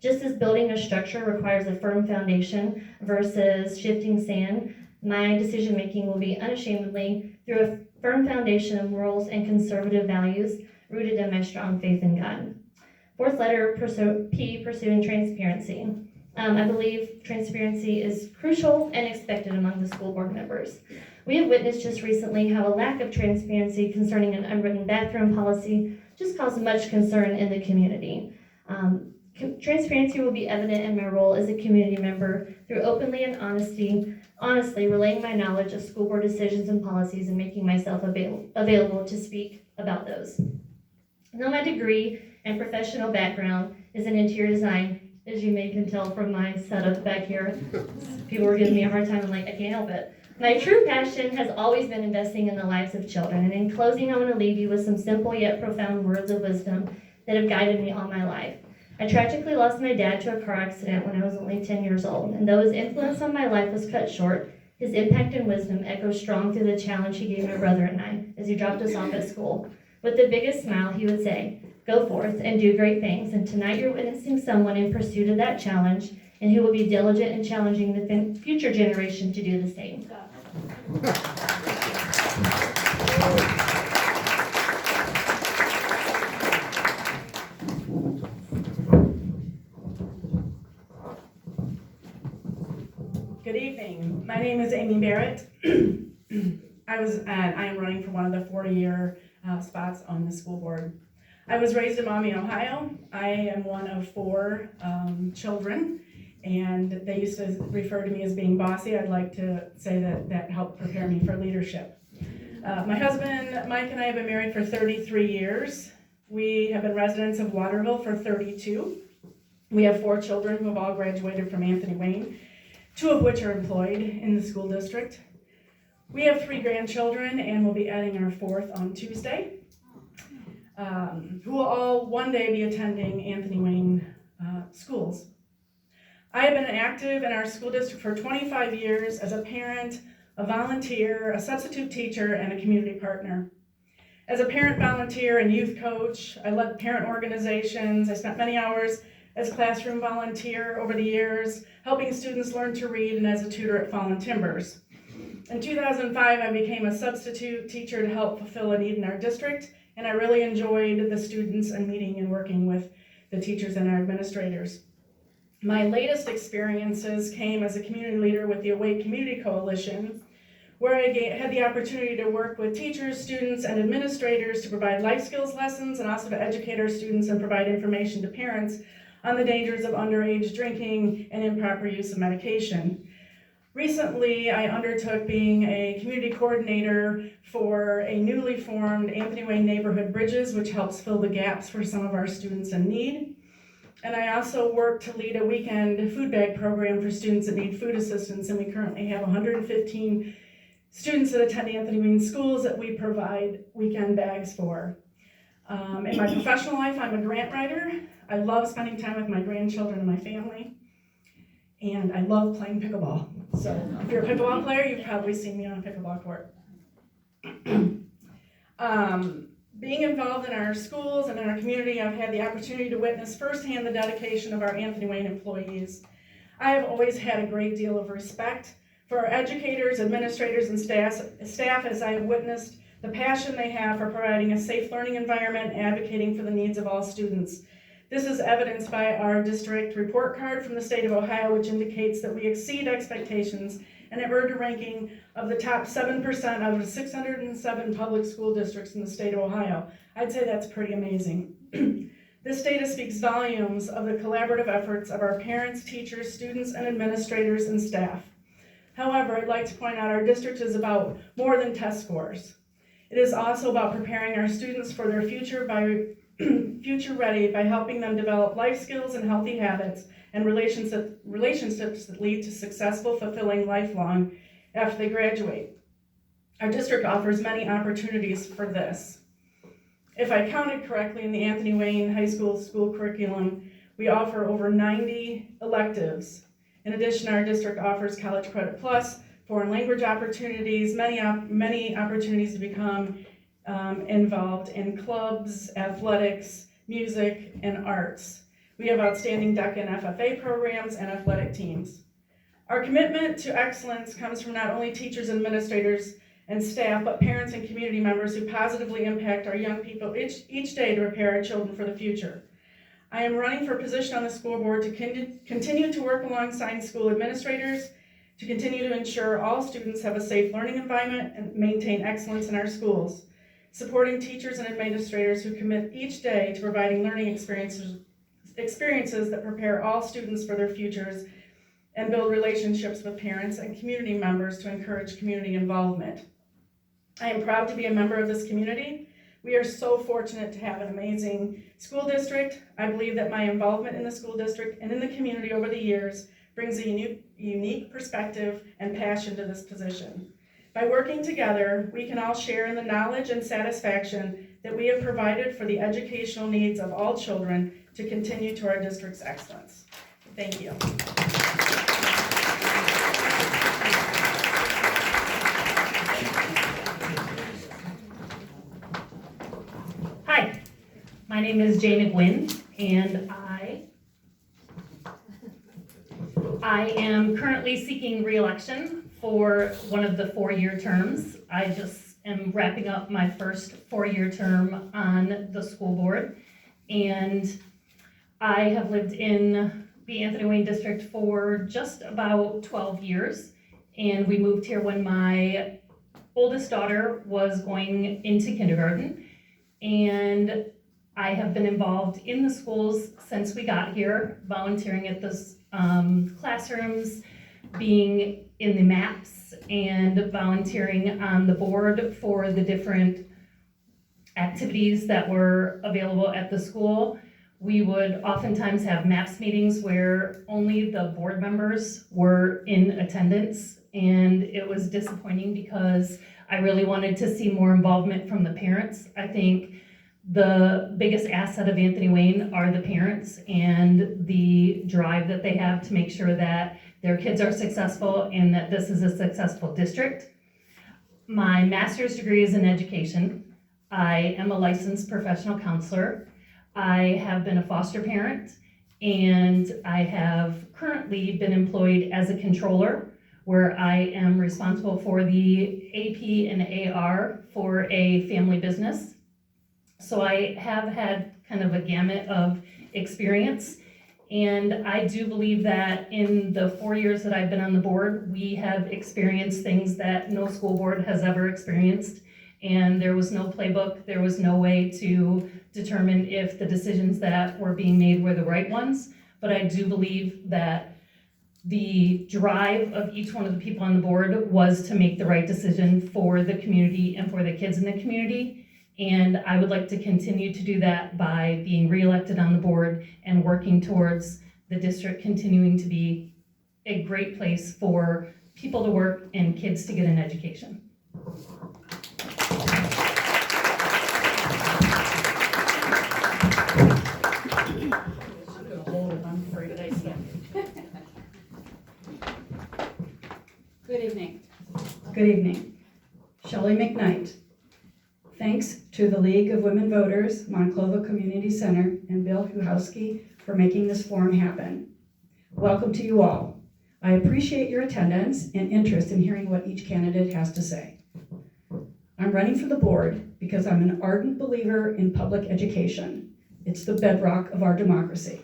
[SPEAKER 10] Just as building a structure requires a firm foundation versus shifting sand, my decision making will be unashamedly through a firm foundation of morals and conservative values rooted in my strong faith in God. Fourth letter, P, pursuing transparency. I believe transparency is crucial and expected among the school board members. We have witnessed just recently how a lack of transparency concerning an unwritten bathroom policy just caused much concern in the community. Transparency will be evident in my role as a community member through openly and honestly relaying my knowledge of school board decisions and policies and making myself available to speak about those. Though my degree and professional background is in interior design, as you may can tell from my setup back here, people were giving me a hard time. I'm like, I can't help it. My true passion has always been investing in the lives of children. And in closing, I want to leave you with some simple yet profound words of wisdom that have guided me all my life. I tragically lost my dad to a car accident when I was only 10 years old. And though his influence on my life was cut short, his impact and wisdom echoed strong through the challenge he gave my brother and I as he dropped us off at school. With the biggest smile, he would say, "Go forth and do great things." And tonight you're witnessing someone in pursuit of that challenge and who will be diligent in challenging the future generation to do the same.
[SPEAKER 11] Good evening. My name is Amy Barrett. I am running for one of the 4-year spots on the school board. I was raised in Maumee, Ohio. I am one of 4 children, and they used to refer to me as being bossy. I'd like to say that helped prepare me for leadership. My husband, Mike, and I have been married for 33 years. We have been residents of Waterville for 32. We have 4 children who have all graduated from Anthony Wayne, 2 of which are employed in the school district. We have 3 grandchildren, and we'll be adding our 4th on Tuesday, who will all one day be attending Anthony Wayne schools. I have been active in our school district for 25 years as a parent, a volunteer, a substitute teacher, and a community partner. As a parent volunteer and youth coach, I led parent organizations. I spent many hours as classroom volunteer over the years, helping students learn to read, and as a tutor at Fallen Timbers. In 2005, I became a substitute teacher to help fulfill a need in our district, and I really enjoyed the students and meeting and working with the teachers and our administrators. My latest experiences came as a community leader with the Awake Community Coalition, where I had the opportunity to work with teachers, students, and administrators to provide life skills lessons and also to educate our students and provide information to parents on the dangers of underage drinking and improper use of medication. Recently, I undertook being a community coordinator for a newly formed Anthony Wayne Neighborhood Bridges, which helps fill the gaps for some of our students in need. And I also work to lead a weekend food bag program for students that need food assistance, and we currently have 115 students that attend Anthony Wayne schools that we provide weekend bags for. In my professional life, I'm a grant writer. I love spending time with my grandchildren and my family, and I love playing pickleball. So if you're a pickleball player, you've probably seen me on a pickleball court. Being involved in our schools and in our community, I've had the opportunity to witness firsthand the dedication of our Anthony Wayne employees. I have always had a great deal of respect for our educators, administrators, and staff as I have witnessed the passion they have for providing a safe learning environment and advocating for the needs of all students. This is evidenced by our district report card from the state of Ohio, which indicates that we exceed expectations and have earned a ranking of the top 7% out of 607 public school districts in the state of Ohio. I'd say that's pretty amazing. This data speaks volumes of the collaborative efforts of our parents, teachers, students, and administrators and staff. However, I'd like to point out our district is about more than test scores. It is also about preparing our students for their future ready by helping them develop life skills and healthy habits and relationships that lead to successful, fulfilling lifelong after they graduate. Our district offers many opportunities for this. If I counted correctly in the Anthony Wayne High School curriculum, we offer over 90 electives. In addition, our district offers College Credit Plus, foreign language opportunities, many opportunities to become involved in clubs, athletics, music, and arts. We have outstanding DECA and FFA programs and athletic teams. Our commitment to excellence comes from not only teachers, administrators, and staff, but parents and community members who positively impact our young people each day to prepare our children for the future. I am running for position on the school board to continue to work alongside school administrators, to continue to ensure all students have a safe learning environment and maintain excellence in our schools, supporting teachers and administrators who commit each day to providing learning experiences that prepare all students for their futures and build relationships with parents and community members to encourage community involvement. I am proud to be a member of this community. We are so fortunate to have an amazing school district. I believe that my involvement in the school district and in the community over the years brings a unique perspective and passion to this position. By working together, we can all share in the knowledge and satisfaction that we have provided for the educational needs of all children to continue to our district's excellence. Thank you.
[SPEAKER 7] Hi, my name is Jane McGuinn, and I am currently seeking re-election for one of the 4-year terms. I just am wrapping up my first 4-year term on the school board, and I have lived in the Anthony Wayne district for just about 12 years, and we moved here when my oldest daughter was going into kindergarten, and I have been involved in the schools since we got here, volunteering at the classrooms, being in the MAPs, and volunteering on the board for the different activities that were available at the school. We would oftentimes have MAPS meetings where only the board members were in attendance, and it was disappointing because I really wanted to see more involvement from the parents. I think the biggest asset of Anthony Wayne are the parents and the drive that they have to make sure that their kids are successful and that this is a successful district. My master's degree is in education. I am a licensed professional counselor. I have been a foster parent, and I have currently been employed as a controller, where I am responsible for the AP and AR for a family business. So I have had kind of a gamut of experience, and I do believe that in the 4 years that I've been on the board, we have experienced things that no school board has ever experienced, and there was no playbook, there was no way to determine if the decisions that were being made were the right ones, but I do believe that the drive of each one of the people on the board was to make the right decision for the community and for the kids in the community. And I would like to continue to do that by being reelected on the board and working towards the district continuing to be a great place for people to work and kids to get an education.
[SPEAKER 11] I'm afraid I see. Good evening.
[SPEAKER 12] Good evening. Shelley McKnight. Thanks to the League of Women Voters, Monclova Community Center, and Bill Huhowski for making this forum happen. Welcome to you all. I appreciate your attendance and interest in hearing what each candidate has to say. I'm running for the board because I'm an ardent believer in public education. It's the bedrock of our democracy.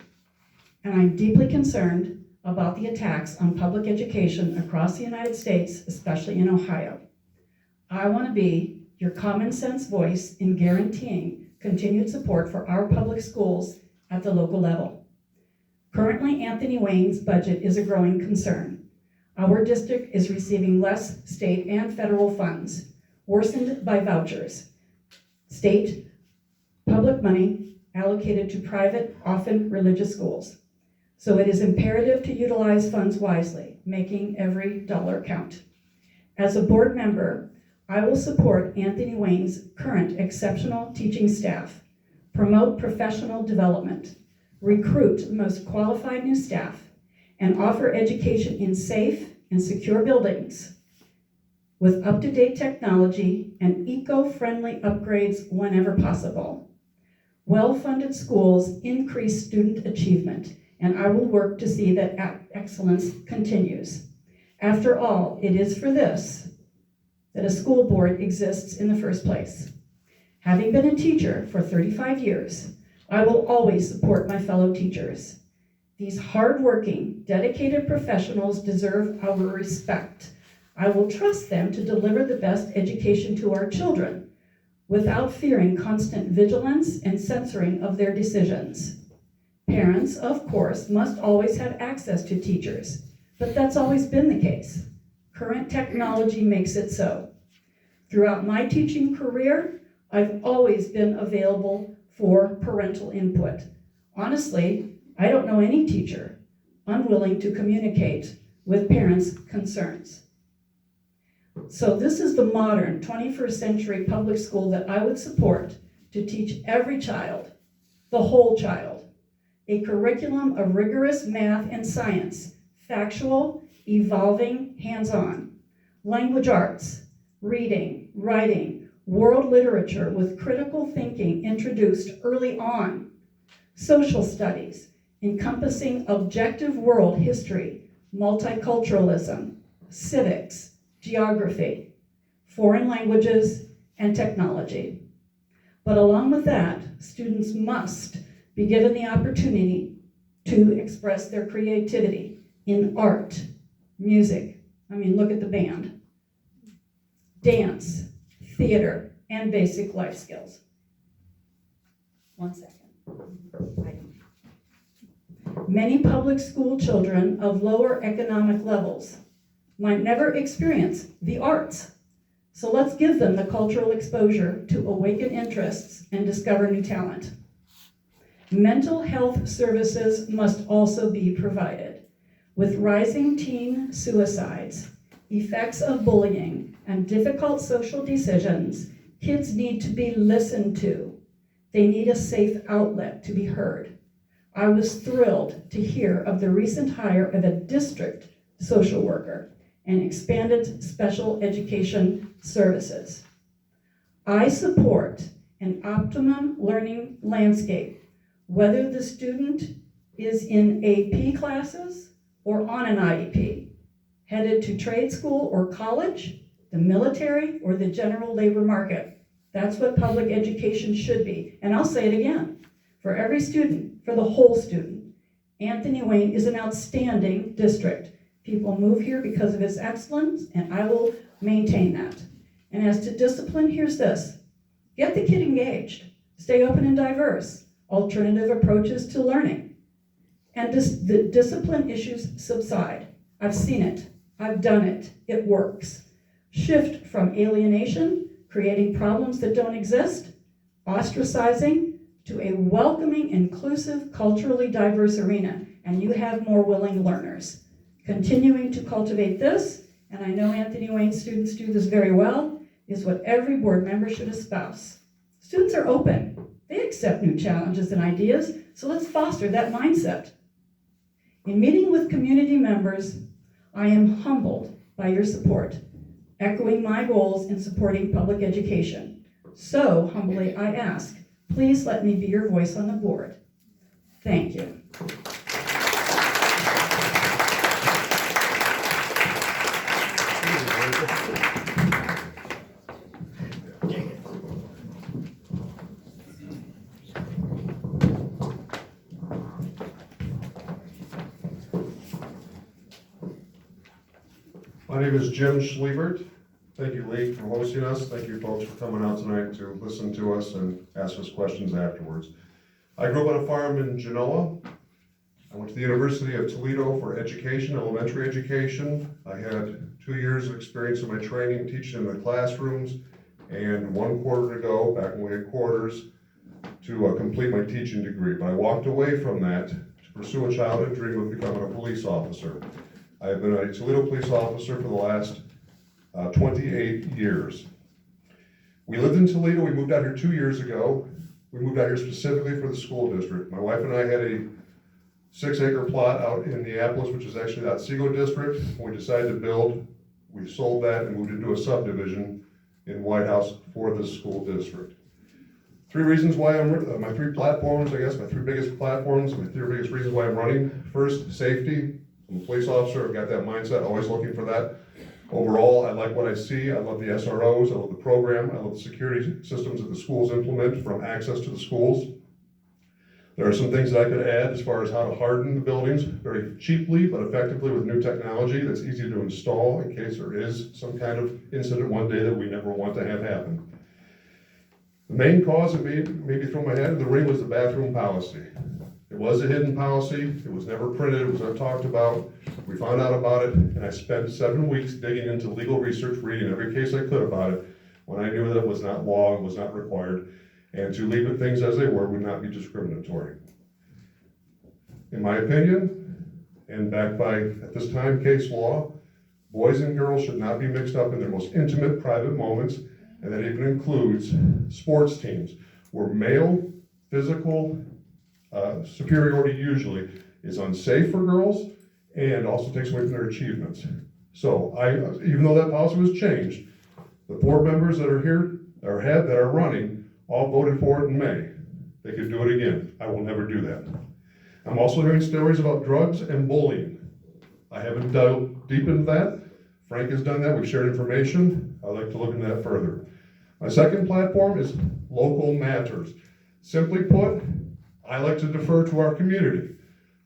[SPEAKER 12] And I'm deeply concerned about the attacks on public education across the United States, especially in Ohio. I want to be your common sense voice in guaranteeing continued support for our public schools at the local level. Currently, Anthony Wayne's budget is a growing concern. Our district is receiving less state and federal funds, worsened by vouchers, state public money allocated to private, often religious schools. So it is imperative to utilize funds wisely, making every dollar count. As a board member, I will support Anthony Wayne's current exceptional teaching staff, promote professional development, recruit the most qualified new staff, and offer education in safe and secure buildings with up-to-date technology and eco-friendly upgrades whenever possible. Well-funded schools increase student achievement, and I will work to see that excellence continues. After all, it is for this that a school board exists in the first place. Having been a teacher for 35 years, I will always support my fellow teachers. These hardworking, dedicated professionals deserve our respect. I will trust them to deliver the best education to our children without fearing constant vigilance and censoring of their decisions. Parents, of course, must always have access to teachers, but that's always been the case. Current technology makes it so. Throughout my teaching career, I've always been available for parental input. Honestly, I don't know any teacher unwilling to communicate with parents' concerns. So this is the modern 21st century public school that I would support to teach every child, the whole child, a curriculum of rigorous math and science, factual, evolving, hands-on, language arts, reading, writing, world literature with critical thinking introduced early on, social studies encompassing objective world history, multiculturalism, civics, geography, foreign languages, and technology. But along with that, students must be given the opportunity to express their creativity in art, music, look at the band, dance, theater, and basic life skills. 1 second. Many public school children of lower economic levels might never experience the arts. So let's give them the cultural exposure to awaken interests and discover new talent. Mental health services must also be provided. With rising teen suicides, effects of bullying, and difficult social decisions, kids need to be listened to. They need a safe outlet to be heard. I was thrilled to hear of the recent hire of a district social worker and expanded special education services. I support an optimum learning landscape, whether the student is in AP classes or on an IEP, headed to trade school or college, the military, or the general labor market. That's what public education should be. And I'll say it again, for every student, for the whole student. Anthony Wayne is an outstanding district. People move here because of his excellence, and I will maintain that. And as to discipline, here's this. Get the kid engaged. Stay open and diverse. Alternative approaches to learning. And the discipline issues subside. I've seen it. I've done it. It works. Shift from alienation, creating problems that don't exist, ostracizing to a welcoming, inclusive, culturally diverse arena, and you have more willing learners. Continuing to cultivate this, and I know Anthony Wayne students do this very well, is what every board member should espouse. Students are open. They accept new challenges and ideas, so let's foster that mindset. In meeting with community members, I am humbled by your support, echoing my goals in supporting public education. So humbly I ask, please let me be your voice on the board. Thank you.
[SPEAKER 13] My name is Jim Schliebert. Thank you, Lee, for hosting us. Thank you, folks, for coming out tonight to listen to us and ask us questions afterwards. I grew up on a farm in Genoa. I went to the University of Toledo for education, elementary education. I had 2 years of experience in my training teaching in the classrooms, and 1 quarter to go, back when we had quarters, to complete my teaching degree. But I walked away from that to pursue a childhood dream of becoming a police officer. I have been a Toledo police officer for the last 28 years. We lived in Toledo. We moved out here 2 years ago. We moved out here specifically for the school district. My wife and I had a 6-acre plot out in Neapolis, which is actually the Otsego district. When we decided to build, we sold that and moved into a subdivision in White House for the school district. 3 reasons why I'm, my 3 platforms, I guess, my 3 biggest platforms, my 3 biggest reasons why I'm running. First, safety. I'm a police officer. I've got that mindset, always looking for that. Overall, I like what I see. I love the SROs. I love the program. I love the security systems that the schools implement, from access to the schools. There are some things that I could add as far as how to harden the buildings very cheaply but effectively with new technology that's easy to install in case there is some kind of incident one day that we never want to have happen. The main cause that made me throw my head in the ring was the bathroom policy. It was a hidden policy. It was never printed. It was not talked about. We found out about it, and I spent 7 weeks digging into legal research, reading every case I could about it, when I knew that it was not law, it was not required, and to leave it things as they were would not be discriminatory. In my opinion, and backed by, at this time, case law, boys and girls should not be mixed up in their most intimate, private moments, and that even includes sports teams, where male physical superiority usually is unsafe for girls and also takes away from their achievements. So even though that policy was changed, the board members that are here, or that are running, all voted for it in May. They could do it again. I will never do that. I'm also hearing stories about drugs and bullying. I haven't dug deep into that. Frank has done that. We've shared information. I'd like to look into that further. My second platform is local matters. Simply put, I like to defer to our community.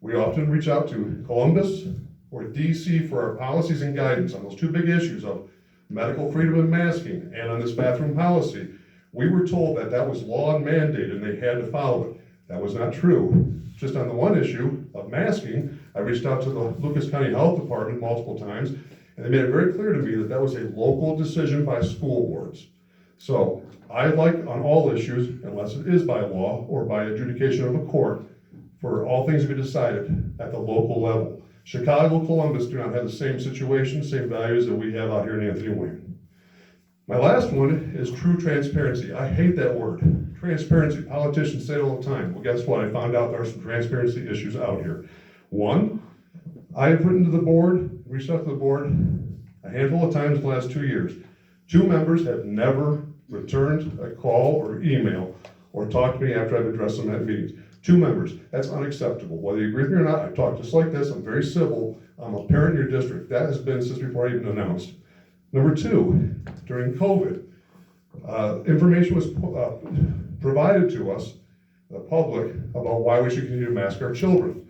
[SPEAKER 13] We often reach out to Columbus or DC for our policies and guidance on those 2 big issues of medical freedom and masking, and on this bathroom policy. We were told that that was law and mandated and they had to follow it. That was not true. Just on the one issue of masking, I reached out to the Lucas County Health Department multiple times, and they made it very clear to me that that was a local decision by school boards. So I like on all issues, unless it is by law or by adjudication of a court, for all things to be decided at the local level. Chicago, Columbus do not have the same situation, same values that we have out here in Anthony Wayne. My last one is true transparency. I hate that word. Transparency. Politicians say it all the time. Well, guess what? I found out there are some transparency issues out here. One, I have written to the board, reached out to the board a handful of times in the last 2 years. 2 members have never returned a call or email or talked to me after I've addressed them at meetings. 2 members. That's unacceptable. Whether you agree with me or not, I talk just like this. I'm very civil. I'm a parent in your district. That has been since before I even announced. Number 2, during COVID, information was provided to us, the public, about why we should continue to mask our children.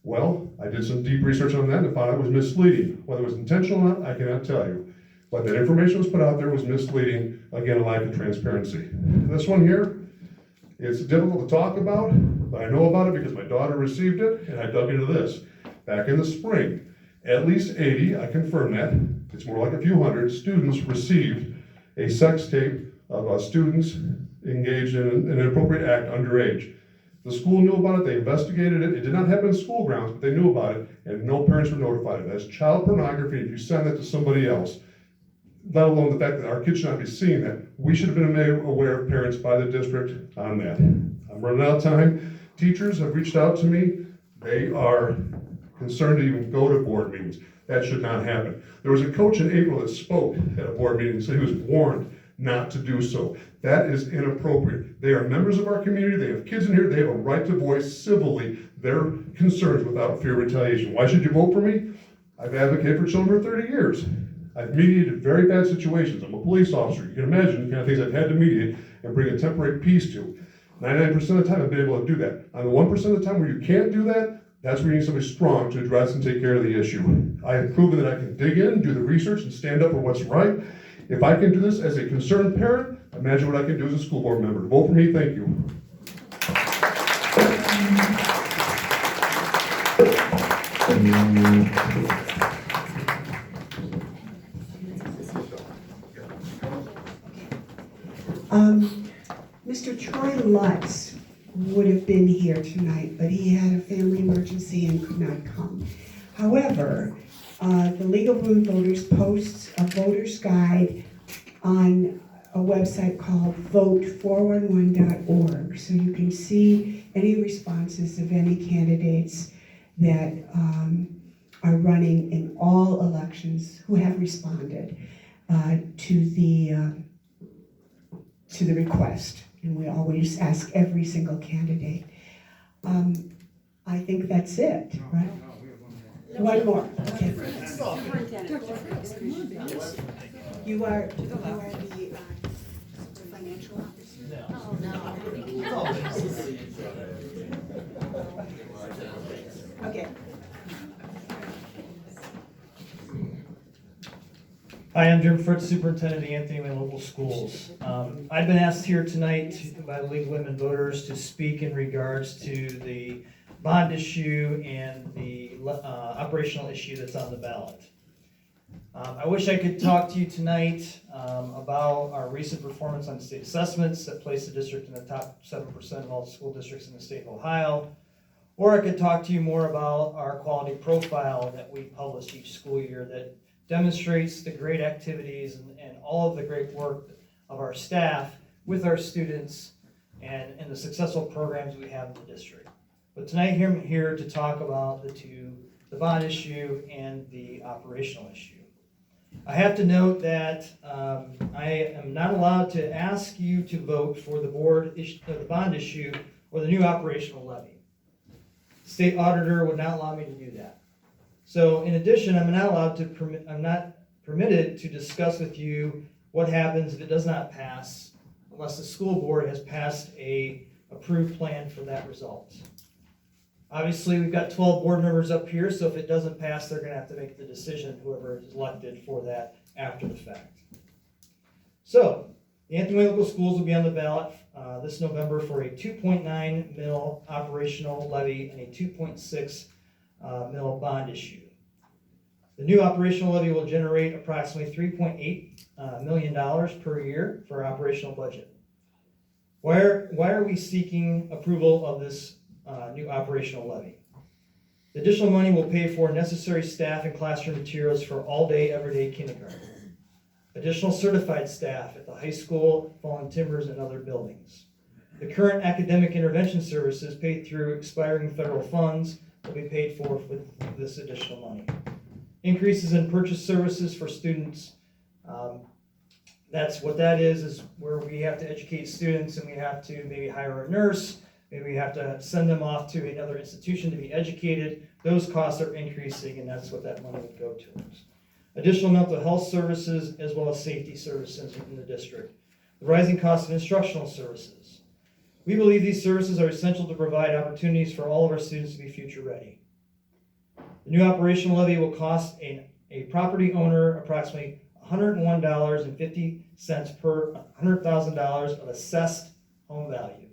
[SPEAKER 13] Well, I did some deep research on that and found it was misleading. Whether it was intentional or not, I cannot tell you. But that information was put out there was misleading, again, a lack of transparency. This one here, it's difficult to talk about, but I know about it because my daughter received it, and I dug into this. Back in the spring, at least 80, I confirm that, it's more like a few hundred, students received a sex tape of students engaged in an inappropriate act underage. The school knew about it, they investigated it, it did not happen in school grounds, but they knew about it, and no parents were notified. That's child pornography if you send that to somebody else, let alone the fact that our kids should not be seeing that. We should have been made aware of parents by the district on that. I'm running out of time. Teachers have reached out to me. They are concerned to even go to board meetings. That should not happen. There was a coach in April that spoke at a board meeting and said he was warned not to do so. That is inappropriate. They are members of our community. They have kids in here. They have a right to voice civilly their concerns without fear of retaliation. Why should you vote for me? I've advocated for children for 30 years. I've mediated very bad situations. I'm a police officer. You can imagine the kind of things I've had to mediate and bring a temporary peace to. 99% of the time I've been able to do that. On the 1% of the time where you can't do that, that's where you need somebody strong to address and take care of the issue. I have proven that I can dig in, do the research, and stand up for what's right. If I can do this as a concerned parent, imagine what I can do as a school board member. Vote for me, thank you.
[SPEAKER 1] Mr. Troy Lutz would have been here tonight, but he had a family emergency and could not come. However, the League of Women Voters posts a voter's guide on a website called vote411.org, so you can see any responses of any candidates that are running in all elections who have responded to the request. And we always ask every single candidate. I think that's it, right? One more. Okay. You are the financial officer? No. Okay.
[SPEAKER 14] Hi, I'm Jim Fritz, Superintendent of the Anthony Wayne Local Schools. I've been asked here tonight by the League of Women Voters to speak in regards to the bond issue and the operational issue that's on the ballot. I wish I could talk to you tonight about our recent performance on state assessments that place the district in the top 7% of all school districts in the state of Ohio. Or I could talk to you more about our quality profile that we publish each school year that demonstrates the great activities and all of the great work of our staff with our students and the successful programs we have in the district. But tonight I'm here to talk about the bond issue and the operational issue. I have to note that I am not allowed to ask you to vote for the bond issue or the new operational levy. The state auditor would not allow me to do that. So in addition, I'm not permitted to discuss with you what happens if it does not pass unless the school board has passed a approved plan for that result. Obviously, we've got 12 board members up here, so if it doesn't pass, they're gonna have to make the decision, whoever is elected for that after the fact. So, the Anthony Wayne Local Schools will be on the ballot this November for a 2.9 mil operational levy and a 2.6 mil bond issue. The new operational levy will generate approximately $3.8 million per year for our operational budget. Why are we seeking approval of this new operational levy? The additional money will pay for necessary staff and classroom materials for all-day, everyday kindergarten. Additional certified staff at the high school, Fallen Timbers, and other buildings. The current academic intervention services paid through expiring federal funds will be paid for with this additional money. Increases in purchase services for students. That's what that is where we have to educate students and we have to maybe hire a nurse, maybe we have to send them off to another institution to be educated. Those costs are increasing and that's what that money would go towards. Additional mental health services as well as safety services in the district. The rising cost of instructional services. We believe these services are essential to provide opportunities for all of our students to be future ready. The new operational levy will cost a property owner approximately $101.50 per $100,000 of assessed home value.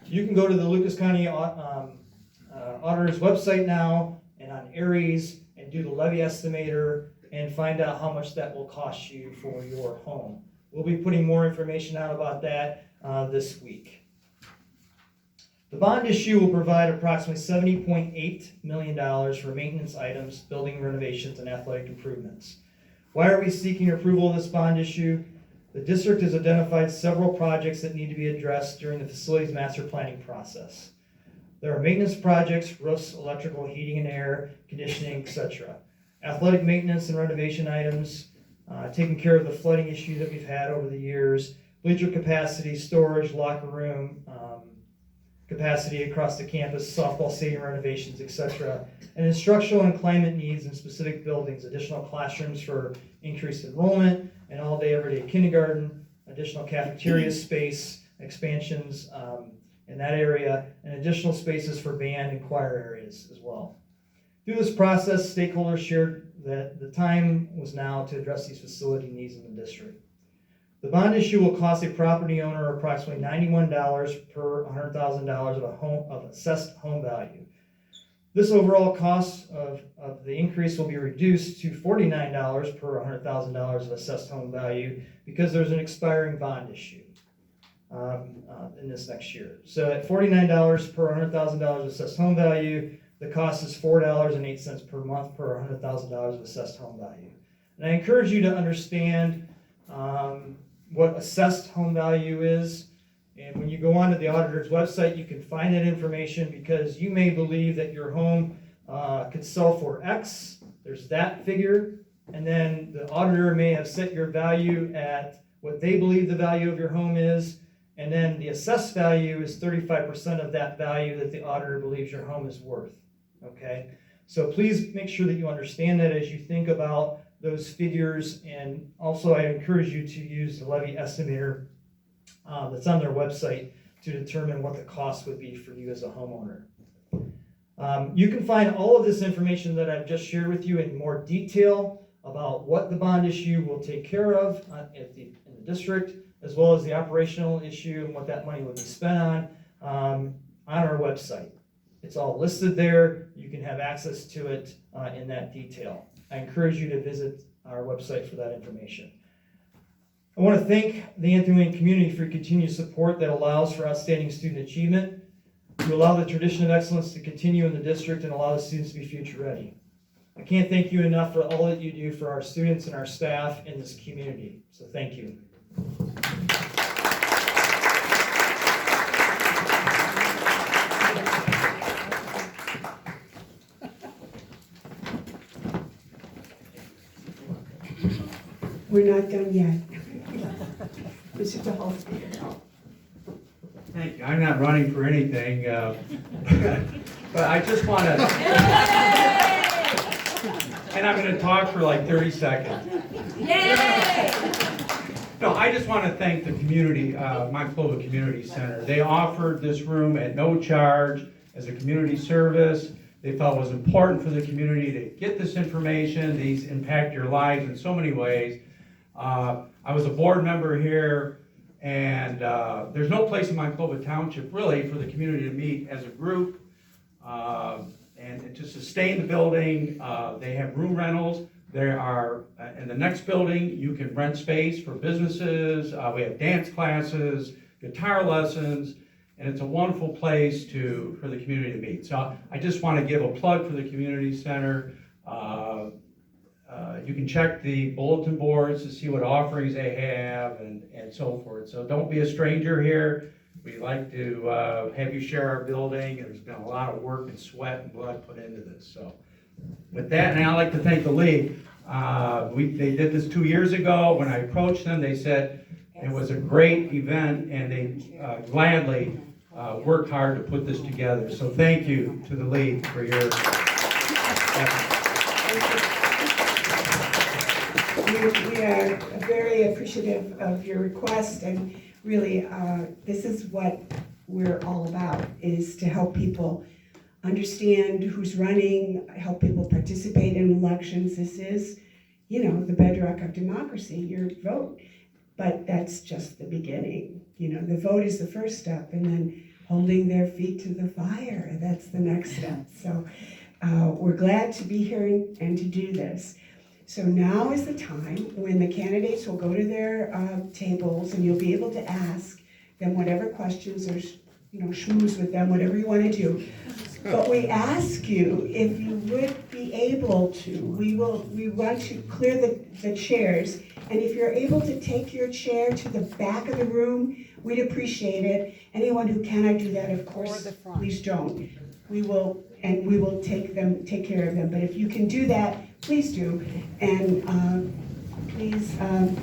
[SPEAKER 14] You can go to the Lucas County Auditor's website now and on Aries and do the levy estimator and find out how much that will cost you for your home. We'll be putting more information out about that this week. The bond issue will provide approximately $70.8 million for maintenance items, building renovations, and athletic improvements. Why are we seeking approval of this bond issue? The district has identified several projects that need to be addressed during the facilities master planning process. There are maintenance projects, roofs, electrical, heating and air, conditioning, etc. Athletic maintenance and renovation items, taking care of the flooding issue that we've had over the years, bleacher capacity, storage, locker room, capacity across the campus, softball stadium renovations, etc. And instructional and climate needs in specific buildings, additional classrooms for increased enrollment, and all-day, everyday kindergarten, additional cafeteria space, expansions in that area, and additional spaces for band and choir areas as well. Through this process, stakeholders shared that the time was now to address these facility needs in the district. The bond issue will cost a property owner approximately $91 per $100,000 of assessed home value. This overall cost of the increase will be reduced to $49 per $100,000 of assessed home value because there's an expiring bond issue in this next year. So at $49 per $100,000 of assessed home value, the cost is $4.08 per month per $100,000 of assessed home value. And I encourage you to understand what assessed home value is. And when you go onto the auditor's website, you can find that information because you may believe that your home could sell for X. There's that figure. And then the auditor may have set your value at what they believe the value of your home is. And then the assessed value is 35% of that value that the auditor believes your home is worth. Okay? So please make sure that you understand that as you think about those figures, and also I encourage you to use the levy estimator that's on their website to determine what the cost would be for you as a homeowner. You can find all of this information that I've just shared with you in more detail about what the bond issue will take care of in the district, as well as the operational issue and what that money will be spent on our website. It's all listed there. You can have access to it in that detail. I encourage you to visit our website for that information. I want to thank the Anthony Wayne community for your continued support that allows for outstanding student achievement, to allow the tradition of excellence to continue in the district and allow the students to be future ready. I can't thank you enough for all that you do for our students and our staff in this community. So thank you.
[SPEAKER 1] We're not done yet. Mr. DeHolsky.
[SPEAKER 15] Thank you. I'm not running for anything, but I just want to, and I'm going to talk for like 30 seconds. Yay! No, I just want to thank the community, Monclova Community Center. They offered this room at no charge as a community service. They felt it was important for the community to get this information. These impact your lives in so many ways. I was a board member here, and there's no place in Monclova Township really for the community to meet as a group and to sustain the building. They have room rentals. There are, in the next building, you can rent space for businesses. We have dance classes, guitar lessons, and it's a wonderful place for the community to meet. So I just want to give a plug for the community center. You can check the bulletin boards to see what offerings they have and so forth. So don't be a stranger here. We'd like to have you share our building. There's been a lot of work and sweat and blood put into this. So with that, and I'd like to thank the league. They did this 2 years ago. When I approached them, they said it was a great event, and they gladly worked hard to put this together. So thank you to the league for your effort.
[SPEAKER 1] We are very appreciative of your request, and really, this is what we're all about, is to help people understand who's running, help people participate in elections. This is, the bedrock of democracy, your vote. But that's just the beginning. The vote is the first step, and then holding their feet to the fire, that's the next step. So we're glad to be here and to do this. So now is the time when the candidates will go to their tables, and you'll be able to ask them whatever questions or, schmooze with them, whatever you want to do. But we ask you if you would be able to, we want to clear the chairs. And if you're able to take your chair to the back of the room, we'd appreciate it. Anyone who cannot do that, of course, please don't. We will take care of them. But if you can do that, please do. And please